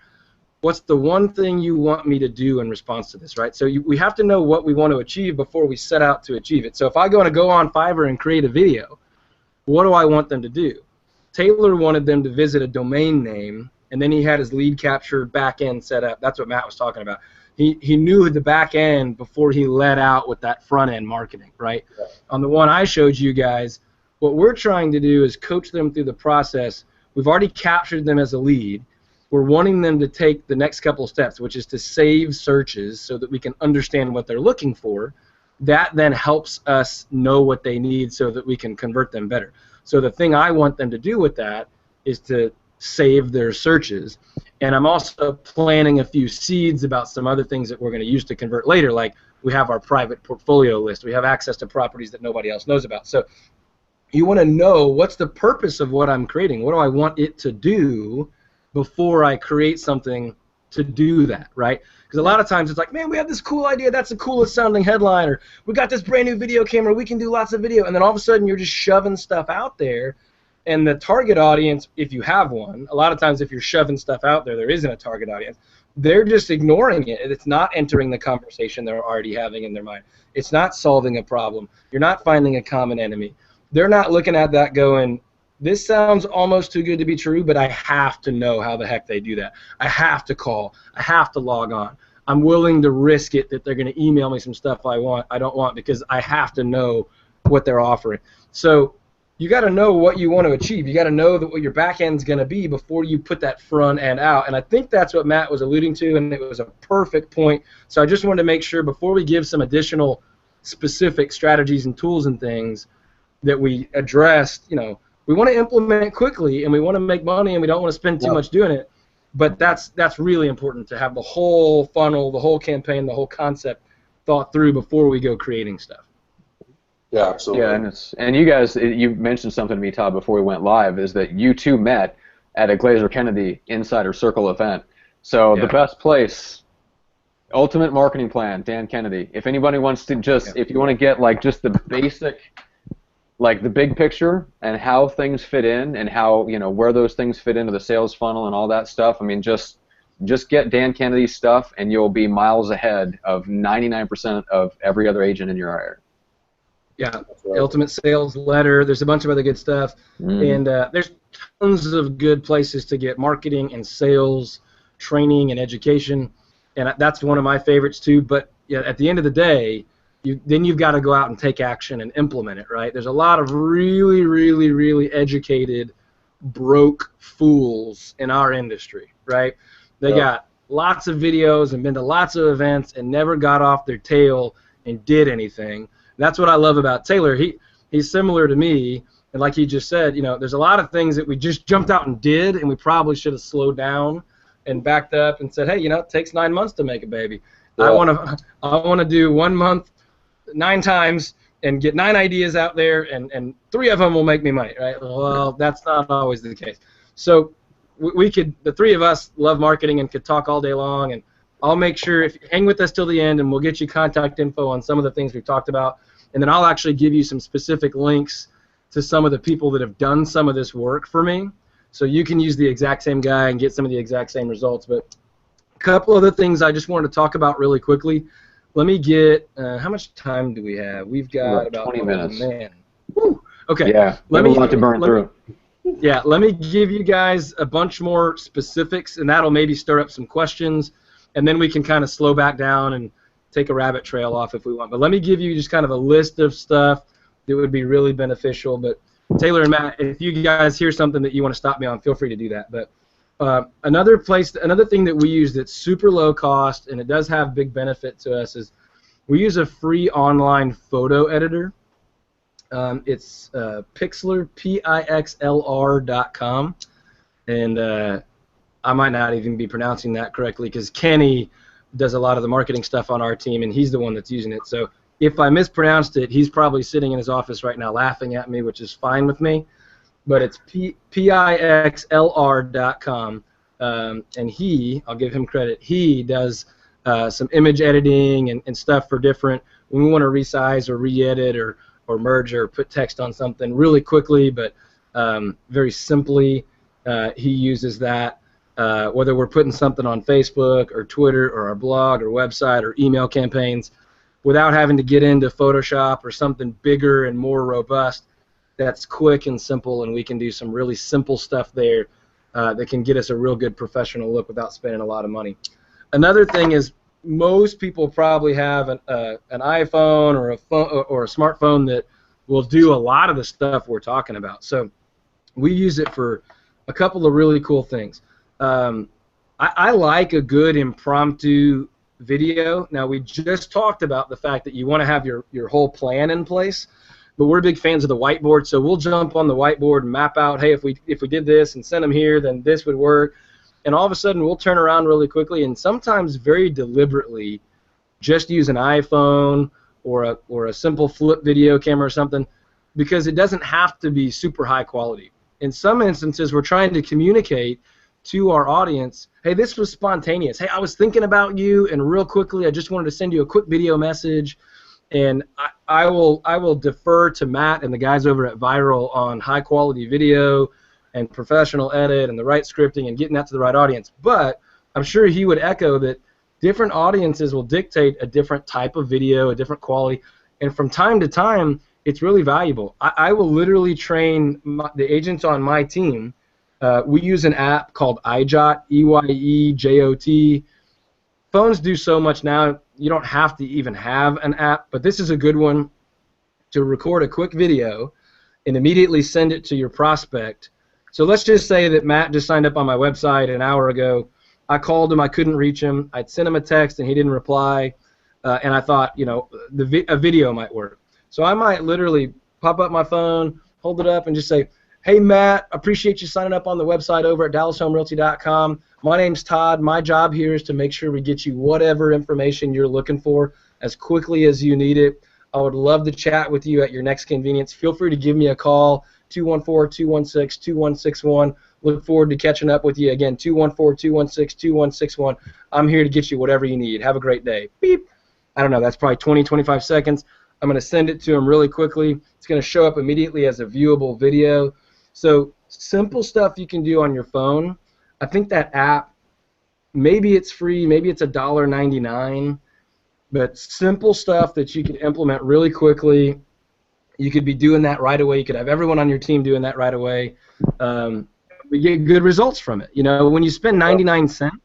What's the one thing you want me to do in response to this, right? So we have to know what we want to achieve before we set out to achieve it. So if I go on Fiverr and create a video, what do I want them to do? Taylor wanted them to visit a domain name and then he had his lead capture back end set up. That's what Matt was talking about. He knew the back end before he let out with that front end marketing, right? Yeah. On the one I showed you guys, what we're trying to do is coach them through the process. We've already captured them as a lead. We're wanting them to take the next couple steps, which is to save searches so that we can understand what they're looking for. That then helps us know what they need so that we can convert them better. So the thing I want them to do with that is to save their searches. And I'm also planting a few seeds about some other things that we're going to use to convert later, like we have our private portfolio list. We have access to properties that nobody else knows about. So you want to know what's the purpose of what I'm creating. What do I want it to do before I create something to do that, right? Because a lot of times it's like, man, we have this cool idea, that's the coolest sounding headline, or we got this brand new video camera, we can do lots of video, and then all of a sudden you're just shoving stuff out there, and the target audience, if you have one, a lot of times if you're shoving stuff out there, there isn't a target audience. They're just ignoring it. It's not entering the conversation they're already having in their mind. It's not solving a problem. You're not finding a common enemy. They're not looking at that going, this sounds almost too good to be true, but I have to know how the heck they do that. I have to call. I have to log on. I'm willing to risk it that they're going to email me some stuff I don't want because I have to know what they're offering. So you got to know what you want to achieve. You got to know that what your back end's going to be before you put that front end out. And I think that's what Matt was alluding to, and it was a perfect point. So I just wanted to make sure before we give some additional specific strategies and tools and things that we addressed, we want to implement quickly and we want to make money and we don't want to spend too much doing it. But that's really important to have the whole funnel, the whole campaign, the whole concept thought through before we go creating stuff. Yeah, absolutely. Yeah, and you guys, you mentioned something to me, Todd, before we went live, is that you two met at a Glazer Kennedy Insider Circle event. So the best place, Ultimate Marketing Plan, Dan Kennedy. If anybody wants to if you want to get like just the basic, like the big picture and how things fit in and how, where those things fit into the sales funnel and all that stuff, I mean, just get Dan Kennedy's stuff and you'll be miles ahead of 99% of every other agent in your area. Yeah, Ultimate Sales Letter. There's a bunch of other good stuff. And there's tons of good places to get marketing and sales training and education. And that's one of my favorites too. But at the end of the day, you've got to go out and take action and implement it, right? There's a lot of really, really, really educated, broke fools in our industry, right? They got lots of videos and been to lots of events and never got off their tail and did anything. That's what I love about Taylor. He's similar to me, and like he just said, there's a lot of things that we just jumped out and did, and we probably should have slowed down and backed up and said, hey, it takes 9 months to make a baby. Yeah. I want to do 1 month 9 times and get 9 ideas out there, and 3 of them will make me money, right? Well, that's not always the case. So the 3 of us love marketing and could talk all day long, and I'll make sure if you hang with us till the end, and we'll get you contact info on some of the things we've talked about, and then I'll actually give you some specific links to some of the people that have done some of this work for me, so you can use the exact same guy and get some of the exact same results. But a couple other things I just wanted to talk about really quickly. Let me get how much time do we have? We've got about 20 minutes. Man. Woo. Okay. Yeah. Let me want to burn through. Yeah. Let me give you guys a bunch more specifics, and that'll maybe stir up some questions. And then we can kind of slow back down and take a rabbit trail off if we want. But let me give you just kind of a list of stuff that would be really beneficial. But Taylor and Matt, if you guys hear something that you want to stop me on, feel free to do that. But another thing that we use that's super low cost and it does have big benefit to us is we use a free online photo editor. It's Pixlr, Pixlr.com. And I might not even be pronouncing that correctly because Kenny does a lot of the marketing stuff on our team, and he's the one that's using it. So if I mispronounced it, he's probably sitting in his office right now laughing at me, which is fine with me. But it's Pixlr.com, and I'll give him credit, he does some image editing and stuff for different, when we want to resize or re-edit or merge or put text on something really quickly, but very simply, he uses that. Whether we're putting something on Facebook or Twitter or our blog or website or email campaigns, without having to get into Photoshop or something bigger and more robust, that's quick and simple, and we can do some really simple stuff there that can get us a real good professional look without spending a lot of money. Another thing is most people probably have an iPhone or a phone or a smartphone that will do a lot of the stuff we're talking about. So we use it for a couple of really cool things. I like a good impromptu video. Now, we just talked about the fact that you want to have your whole plan in place, but we're big fans of the whiteboard, so we'll jump on the whiteboard and map out, hey, if we did this and send them here, then this would work. And all of a sudden, we'll turn around really quickly and sometimes very deliberately just use an iPhone or a simple flip video camera or something, because it doesn't have to be super high quality. In some instances, we're trying to communicate to our audience, hey, this was spontaneous. Hey, I was thinking about you, and real quickly, I just wanted to send you a quick video message. And I will defer to Matt and the guys over at Viral on high-quality video and professional edit and the right scripting and getting that to the right audience. But I'm sure he would echo that different audiences will dictate a different type of video, a different quality, and from time to time, it's really valuable. I will literally train the agents on my team. We use an app called iJot, EYEJOT. Phones do so much now, you don't have to even have an app, but this is a good one to record a quick video and immediately send it to your prospect. So let's just say that Matt just signed up on my website an hour ago. I called him, I couldn't reach him. I'd sent him a text and he didn't reply, and I thought, a video might work. So I might literally pop up my phone, hold it up, and just say, hey, Matt, appreciate you signing up on the website over at DallasHomeRealty.com. My name's Todd. My job here is to make sure we get you whatever information you're looking for as quickly as you need it. I would love to chat with you at your next convenience. Feel free to give me a call, 214-216-2161. Look forward to catching up with you again, 214-216-2161. I'm here to get you whatever you need. Have a great day. Beep. I don't know, that's probably 20, 25 seconds. I'm going to send it to him really quickly. It's going to show up immediately as a viewable video. So simple stuff you can do on your phone. I think that app, maybe it's free, maybe it's $1.99, but simple stuff that you can implement really quickly. You could be doing that right away. You could have everyone on your team doing that right away. We get good results from it. When you spend 99 cents,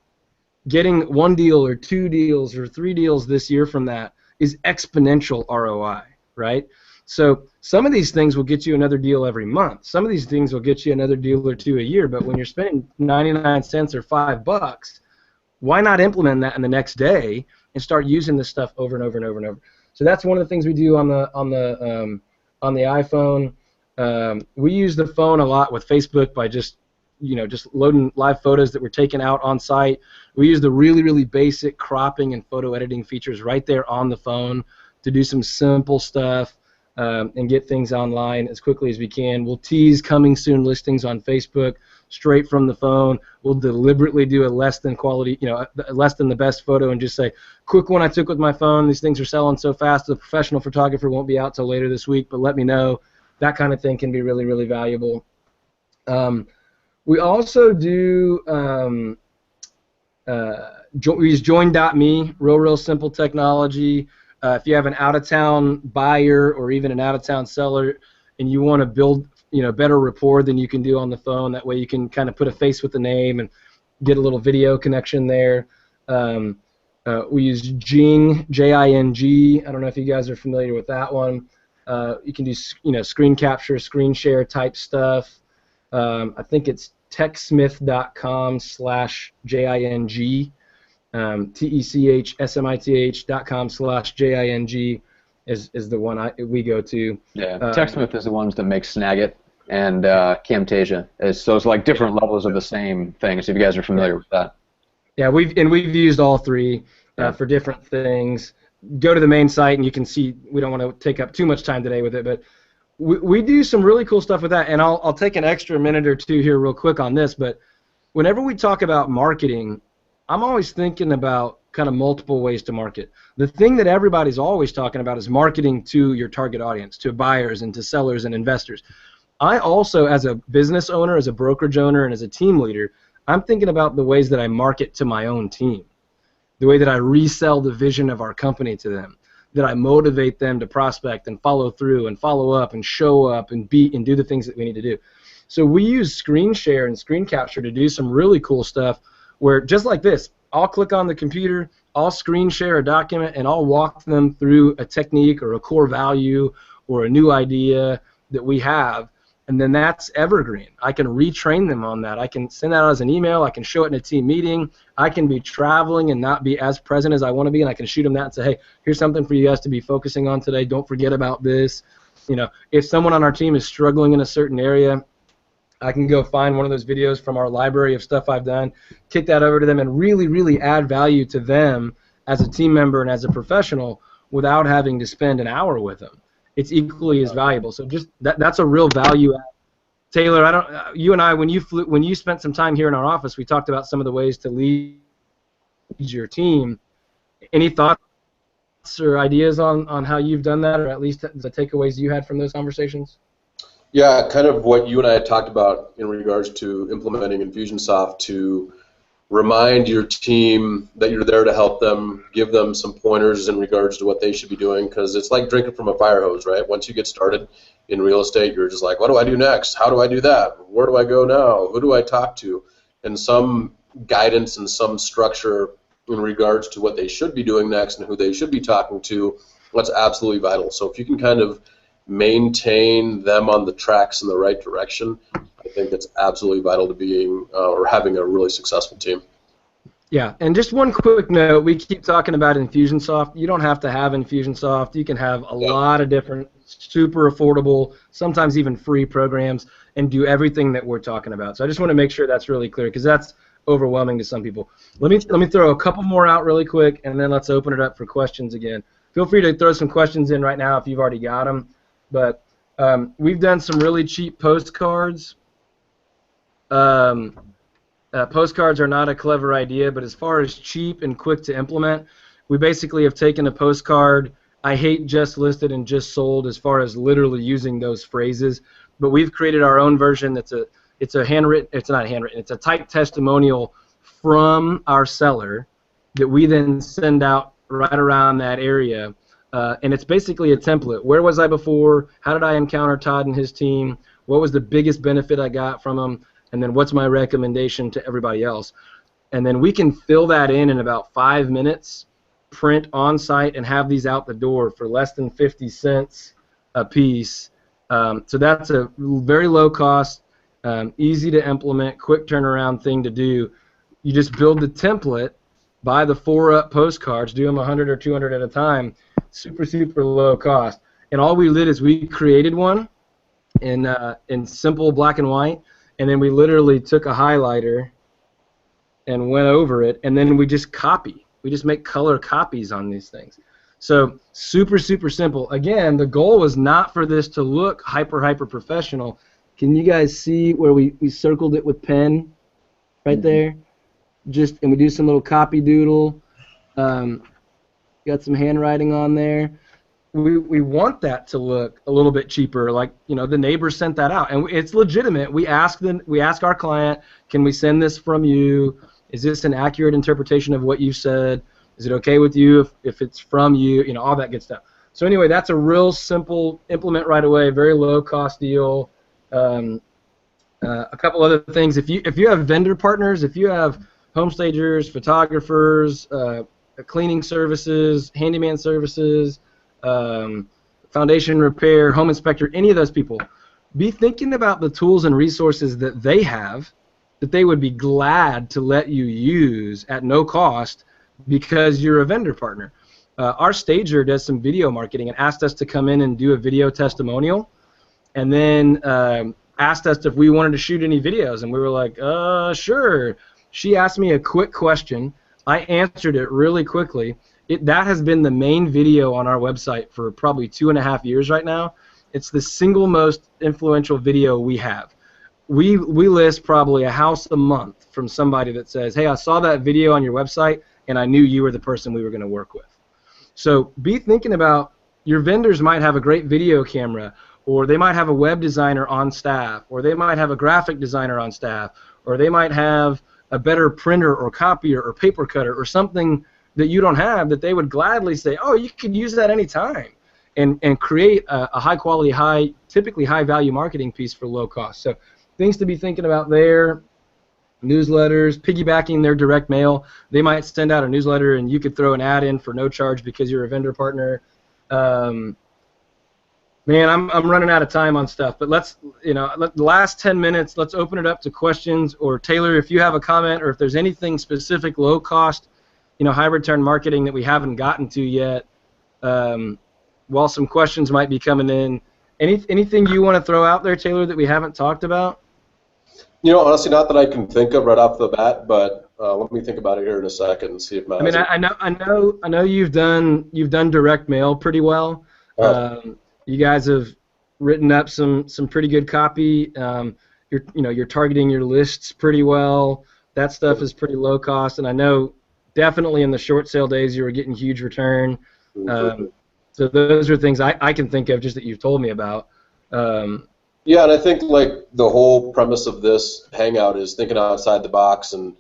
getting one deal or two deals or three deals this year from that is exponential ROI, right? So some of these things will get you another deal every month. Some of these things will get you another deal or two a year. But when you're spending 99 cents or $5, why not implement that in the next day and start using this stuff over and over and over and over? So that's one of the things we do on the iPhone. We use the phone a lot with Facebook by just loading live photos that were taken out on site. We use the really, really basic cropping and photo editing features right there on the phone to do some simple stuff and get things online as quickly as we can. We'll tease coming soon listings on Facebook straight from the phone. We'll deliberately do a less than the best photo and just say, quick one I took with my phone. These things are selling so fast, the professional photographer won't be out till later this week, but let me know. That kind of thing can be really, really valuable. We also do we use Join.me, real simple technology. If you have an out-of-town buyer or even an out-of-town seller and you want to build better rapport than you can do on the phone, that way you can kind of put a face with the name and get a little video connection there. We use Jing, J-I-N-G. I don't know if you guys are familiar with that one. You can do screen capture, screen share type stuff. I think it's techsmith.com/JING. techsmith.com/JING is the one we go to. Yeah, TechSmith is the ones that make Snagit and Camtasia. So it's like different levels of the same thing. So if you guys are familiar with that. Yeah, we've used all three for different things. Go to the main site and you can see. We don't want to take up too much time today with it, but we do some really cool stuff with that. And I'll take an extra minute or two here real quick on this. But whenever we talk about marketing, I'm always thinking about kind of multiple ways to market. The thing that everybody's always talking about is marketing to your target audience, to buyers and to sellers and investors. I also, as a business owner, as a brokerage owner, and as a team leader, I'm thinking about the ways that I market to my own team, the way that I resell the vision of our company to them, that I motivate them to prospect and follow through and follow up and show up and do the things that we need to do. So we use screen share and screen capture to do some really cool stuff where, just like this, I'll click on the computer, I'll screen share a document, and I'll walk them through a technique or a core value or a new idea that we have, and then that's evergreen. I can retrain them on that. I can send that out as an email. I can show it in a team meeting. I can be traveling and not be as present as I want to be, and I can shoot them that and say, hey, here's something for you guys to be focusing on today. Don't forget about this. You know, if someone on our team is struggling in a certain area, I can go find one of those videos from our library of stuff I've done, kick that over to them, and really, really add value to them as a team member and as a professional without having to spend an hour with them. It's equally as valuable. So just that's a real value add. Taylor, you and I, when you spent some time here in our office, we talked about some of the ways to lead your team. Any thoughts or ideas on how you've done that, or at least the takeaways you had from those conversations? Yeah, kind of what you and I had talked about in regards to implementing Infusionsoft, to remind your team that you're there to help them, give them some pointers in regards to what they should be doing, because it's like drinking from a fire hose, right? Once you get started in real estate, you're just like, what do I do next? How do I do that? Where do I go now? Who do I talk to? And some guidance and some structure in regards to what they should be doing next and who they should be talking to, that's absolutely vital. So if you can kind of maintain them on the tracks in the right direction, I think it's absolutely vital to being or having a really successful team. Yeah, and just one quick note, we keep talking about Infusionsoft. You don't have to have Infusionsoft. You can have a lot of different super affordable, sometimes even free programs and do everything that we're talking about. So I just want to make sure that's really clear, because that's overwhelming to some people. Let me throw a couple more out really quick, and then let's open it up for questions again. Feel free to throw some questions in right now if you've already got them. But we've done some really cheap postcards. Postcards are not a clever idea, but as far as cheap and quick to implement, we basically have taken a postcard. I hate just listed and just sold as far as literally using those phrases, but we've created our own version that's it's not handwritten, it's a typed testimonial from our seller that we then send out right around that area. And it's basically a template. Where was I before? How did I encounter Todd and his team? What was the biggest benefit I got from them? And then what's my recommendation to everybody else? And then we can fill that in about 5 minutes, print on site, and have these out the door for less than 50 cents a piece. So that's a very low cost, easy to implement, quick turnaround thing to do. You just build the template, buy the 4-up postcards, do them 100 or 200 at a time, super, super low cost. And all we did is we created one in simple black and white, and then we literally took a highlighter and went over it, and then we just copy. We just make color copies on these things. So super, super simple. Again, the goal was not for this to look hyper professional. Can you guys see where we circled it with pen right there? And we do some little copy doodle. Got some handwriting on there. We want that to look a little bit cheaper, like, you know, the neighbor sent that out, and it's legitimate. We ask our client, can we send this from you? Is this an accurate interpretation of what you said? Is it okay with you if it's from you? You know, all that good stuff. So anyway, that's a real simple implement right away, very low cost deal. A couple other things. If you have vendor partners, if you have home stagers, photographers, cleaning services, handyman services, foundation repair, home inspector, any of those people, be thinking about the tools and resources that they have that they would be glad to let you use at no cost because you're a vendor partner. Our stager does some video marketing and asked us to come in and do a video testimonial, and then asked us if we wanted to shoot any videos, and we were like, sure. She asked me a quick question. I answered it really quickly. That has been the main video on our website for probably 2.5 years right now. It's the single most influential video we have. We list probably a house a month from somebody that says, hey, I saw that video on your website and I knew you were the person we were going to work with. So be thinking about, your vendors might have a great video camera, or they might have a web designer on staff, or they might have a graphic designer on staff, or they might have a better printer or copier or paper cutter or something that you don't have that they would gladly say, oh, you could use that anytime, and create a high quality, typically high value marketing piece for low cost. So things to be thinking about there. Newsletters, piggybacking their direct mail. They might send out a newsletter and you could throw an ad in for no charge because you're a vendor partner. Man, I'm running out of time on stuff, but the last 10 minutes, let's open it up to questions. Or Taylor, if you have a comment, or if there's anything specific, low cost, high return marketing that we haven't gotten to yet, while some questions might be coming in. Anything you want to throw out there, Taylor, that we haven't talked about? Honestly, not that I can think of right off the bat, but let me think about it here in a second and see if Matt. I know you've done direct mail pretty well. You guys have written up some pretty good copy. You're targeting your lists pretty well. That stuff is pretty low cost, and I know definitely in the short sale days you were getting huge return. So those are things I can think of just that you've told me about. Yeah, and I think like the whole premise of this hangout is thinking outside the box and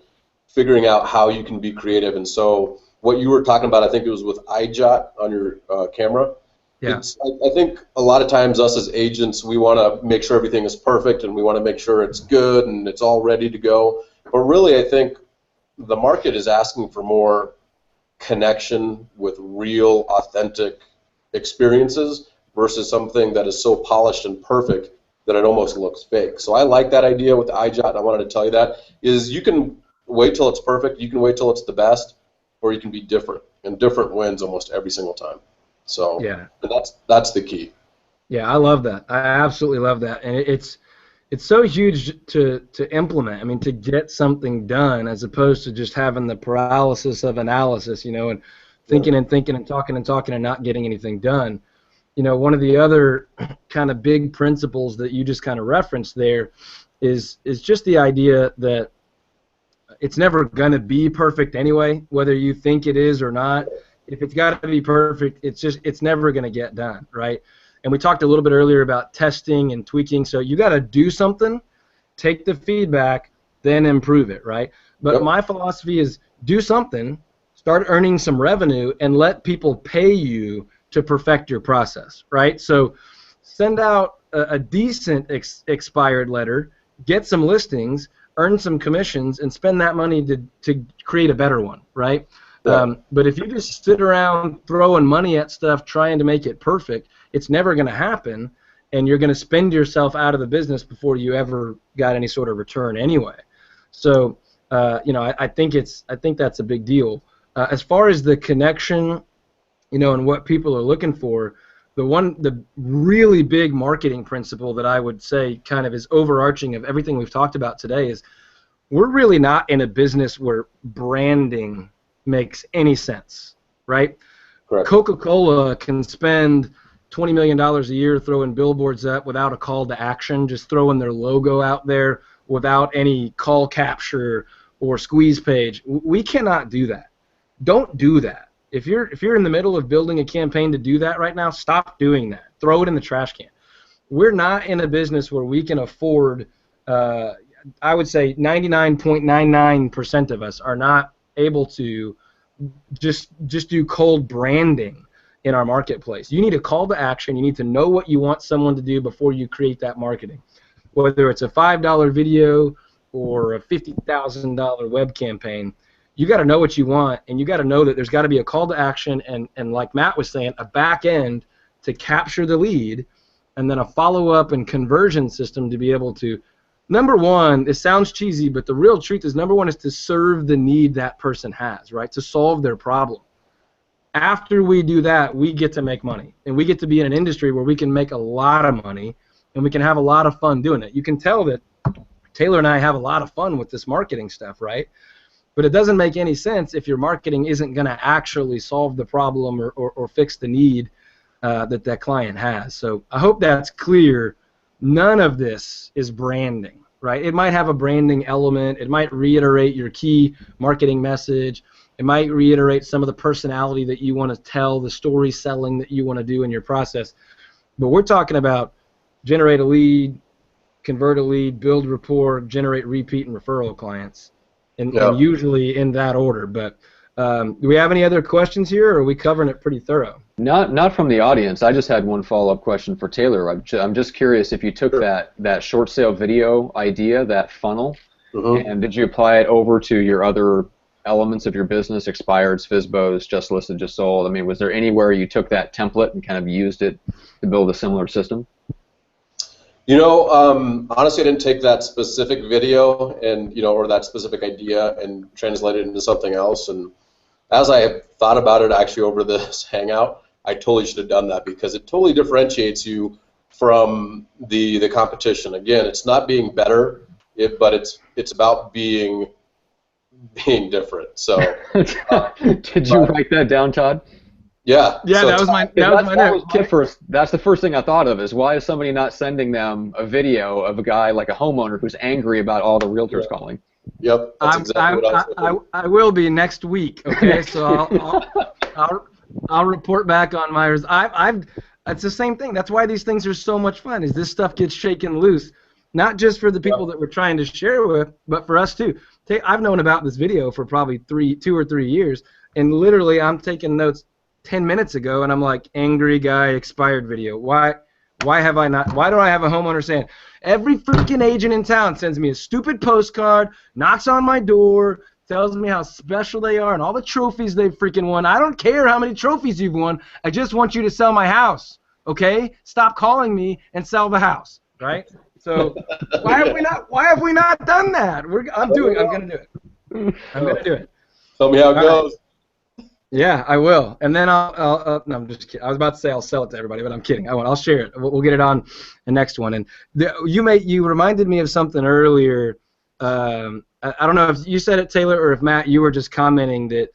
figuring out how you can be creative. And so what you were talking about, I think it was with iJot on your camera. Yeah. I think a lot of times us as agents, we want to make sure everything is perfect and we want to make sure it's good and it's all ready to go. But really, I think the market is asking for more connection with real, authentic experiences versus something that is so polished and perfect that it almost looks fake. So I like that idea with the iJot, and I wanted to tell you that, is you can wait till it's perfect, you can wait till it's the best, or you can be different, and different wins almost every single time. So yeah, that's the key. Yeah, I love that. I absolutely love that, and it's so huge to implement. I mean, to get something done as opposed to just having the paralysis of analysis, and thinking and thinking and talking and not getting anything done. One of the other kind of big principles that you just kind of referenced there is just the idea that it's never going to be perfect anyway, whether you think it is or not. If it's got to be perfect, it's never going to get done, right? And we talked a little bit earlier about testing and tweaking. So you got to do something, take the feedback, then improve it, right? But my philosophy is do something, start earning some revenue, and let people pay you to perfect your process, right? So send out a decent expired letter, get some listings, earn some commissions, and spend that money to create a better one, right? Yeah. But if you just sit around throwing money at stuff trying to make it perfect, it's never going to happen, and you're going to spend yourself out of the business before you ever got any sort of return anyway. So, I think that's a big deal. As far as the connection, and what people are looking for, the really big marketing principle that I would say kind of is overarching of everything we've talked about today is we're really not in a business where branding makes any sense, right? Correct. Coca-Cola can spend $20 million a year throwing billboards up without a call to action, just throwing their logo out there without any call capture or squeeze page. We cannot do that. Don't do that. If you're in the middle of building a campaign to do that right now, stop doing that. Throw it in the trash can. We're not in a business where we can afford, I would say 99.99% of us are not able to just do cold branding in our marketplace. You need a call to action. You need to know what you want someone to do before you create that marketing. Whether it's a $5 video or a $50,000 web campaign, you got to know what you want, and you got to know that there's got to be a call to action and like Matt was saying, a back end to capture the lead, and then a follow-up and conversion system to be able to, number one, it sounds cheesy, but the real truth is number one is to serve the need that person has, right, to solve their problem. After we do that, we get to make money, and we get to be in an industry where we can make a lot of money, and we can have a lot of fun doing it. You can tell that Taylor and I have a lot of fun with this marketing stuff, right? But it doesn't make any sense if your marketing isn't going to actually solve the problem or fix the need that client has. So I hope that's clear. None of this is branding, right? It might have a branding element. It might reiterate your key marketing message. It might reiterate some of the personality that you want to tell, the story selling that you want to do in your process. But we're talking about generate a lead, convert a lead, build rapport, generate repeat and referral clients. And usually in that order. But Do we have any other questions here, or are we covering it pretty thorough? Not from the audience. I just had one follow-up question for Taylor. I'm just curious if you took that short sale video idea, that funnel, and did you apply it over to your other elements of your business, expireds, FSBOs, just listed, just sold? I mean, was there anywhere you took that template and kind of used it to build a similar system? You know, honestly, I didn't take that specific video and, you know, or that specific idea and translate it into something else. And as I thought about it actually over this Hangout, I totally should have done that, because it totally differentiates you from the competition. Again, it's not being better, but it's about being different. So did you write that down, Todd? Yeah. Yeah, so that was my note. That's the first thing I thought of, is why is somebody not sending them a video of a guy like a homeowner who's angry about all the realtors calling? Yep. That's exactly what I was thinking. I will be next week. Okay, so I'll report back on my. It's the same thing. That's why these things are so much fun. Is this stuff gets shaken loose, not just for the people that we're trying to share with, but for us too. I've known about this video for probably 2 or 3 years, and literally I'm taking notes 10 minutes ago, and I'm like, angry guy expired video. Why have I not? Why don't I have a homeowner saying, every freaking agent in town sends me a stupid postcard, knocks on my door, tells me how special they are and all the trophies they've freaking won. I don't care how many trophies you've won. I just want you to sell my house. Okay? Stop calling me and sell the house. Right? So why have we not done that? I'm gonna do it. I'm gonna do it. Tell me how it goes. Yeah, I will, and then no, I'm just kidding. I was about to say I'll sell it to everybody, but I'm kidding. I won't. I'll share it. We'll get it on the next one. And you reminded me of something earlier. I don't know if you said it, Taylor, or if Matt, you were just commenting that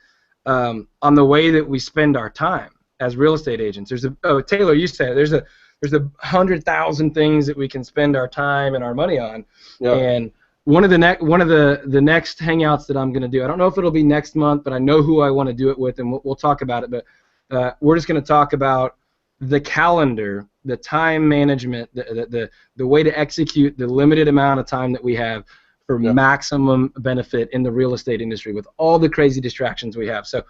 on the way that we spend our time as real estate agents. Taylor, you said it. There's 100,000 things that we can spend our time and our money on, and one of the next Hangouts that I'm going to do, I don't know if it'll be next month, but I know who I want to do it with, and we'll talk about it. But we're just going to talk about the calendar, the time management, the way to execute the limited amount of time that we have for maximum benefit in the real estate industry with all the crazy distractions we have. So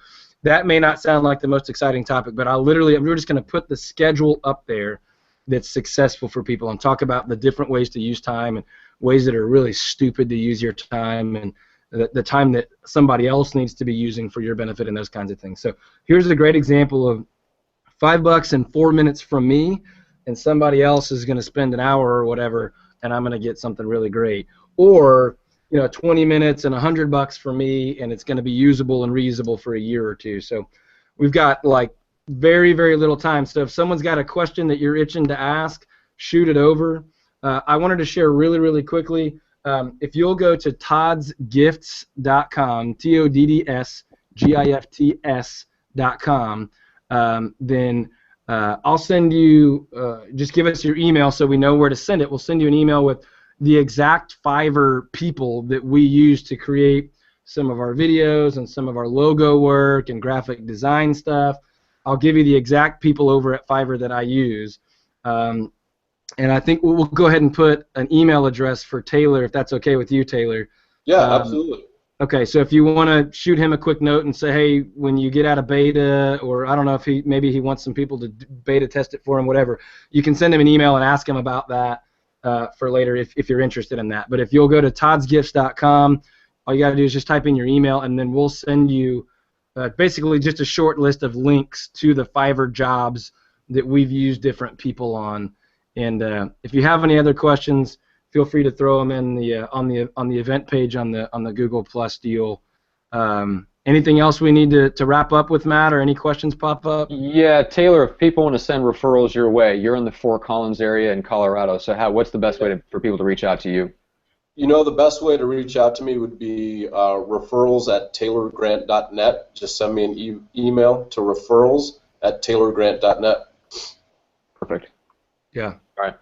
that may not sound like the most exciting topic, but we're just going to put the schedule up there that's successful for people and talk about the different ways to use time and ways that are really stupid to use your time and the time that somebody else needs to be using for your benefit and those kinds of things. So here's a great example of $5 and 4 minutes from me, and somebody else is going to spend an hour or whatever, and I'm going to get something really great. Or 20 minutes and $100 for me, and it's going to be usable and reusable for a year or two. So we've got like very, very little time. So if someone's got a question that you're itching to ask, shoot it over. I wanted to share really, really quickly. If you'll go to toddsgifts.com, TODDSGIFTS.com, then I'll send you, just give us your email so we know where to send it. We'll send you an email with the exact Fiverr people that we use to create some of our videos and some of our logo work and graphic design stuff. I'll give you the exact people over at Fiverr that I use. And I think we'll go ahead and put an email address for Taylor, if that's okay with you, Taylor. Yeah, absolutely. Okay, so if you want to shoot him a quick note and say, hey, when you get out of beta, or I don't know if maybe he wants some people to beta test it for him, whatever, you can send him an email and ask him about that for later if you're interested in that. But if you'll go to toddsgifts.com, all you got to do is just type in your email, and then we'll send you basically just a short list of links to the Fiverr jobs that we've used different people on. And if you have any other questions, feel free to throw them in the on the event page on the Google Plus deal. Anything else we need to wrap up with, Matt, or any questions pop up? Yeah, Taylor, if people want to send referrals your way, you're in the Fort Collins area in Colorado, so what's the best way for people to reach out to you? The best way to reach out to me would be referrals@taylorgrant.net. Just send me an email to referrals@taylorgrant.net. Perfect. Yeah. All right.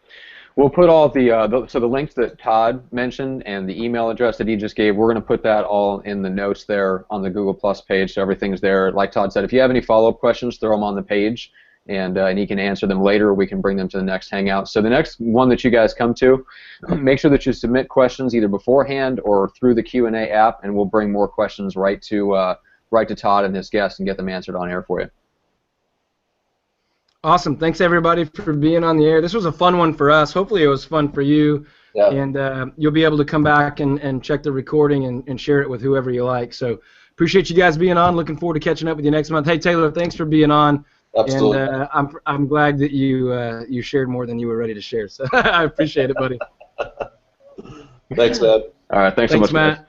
We'll put all the links that Todd mentioned and the email address that he just gave, we're going to put that all in the notes there on the Google Plus page, so everything's there. Like Todd said, if you have any follow-up questions, throw them on the page, and he can answer them later, or we can bring them to the next Hangout. So the next one that you guys come to, make sure that you submit questions either beforehand or through the Q&A app, and we'll bring more questions right to right to Todd and his guests and get them answered on air for you. Awesome. Thanks, everybody, for being on the air. This was a fun one for us. Hopefully it was fun for you. Yeah. And you'll be able to come back and check the recording and share it with whoever you like. So appreciate you guys being on. Looking forward to catching up with you next month. Hey, Taylor, thanks for being on. Absolutely. And I'm glad that you shared more than you were ready to share. So I appreciate it, buddy. Thanks, man. All right, thanks so much, Matt. guys.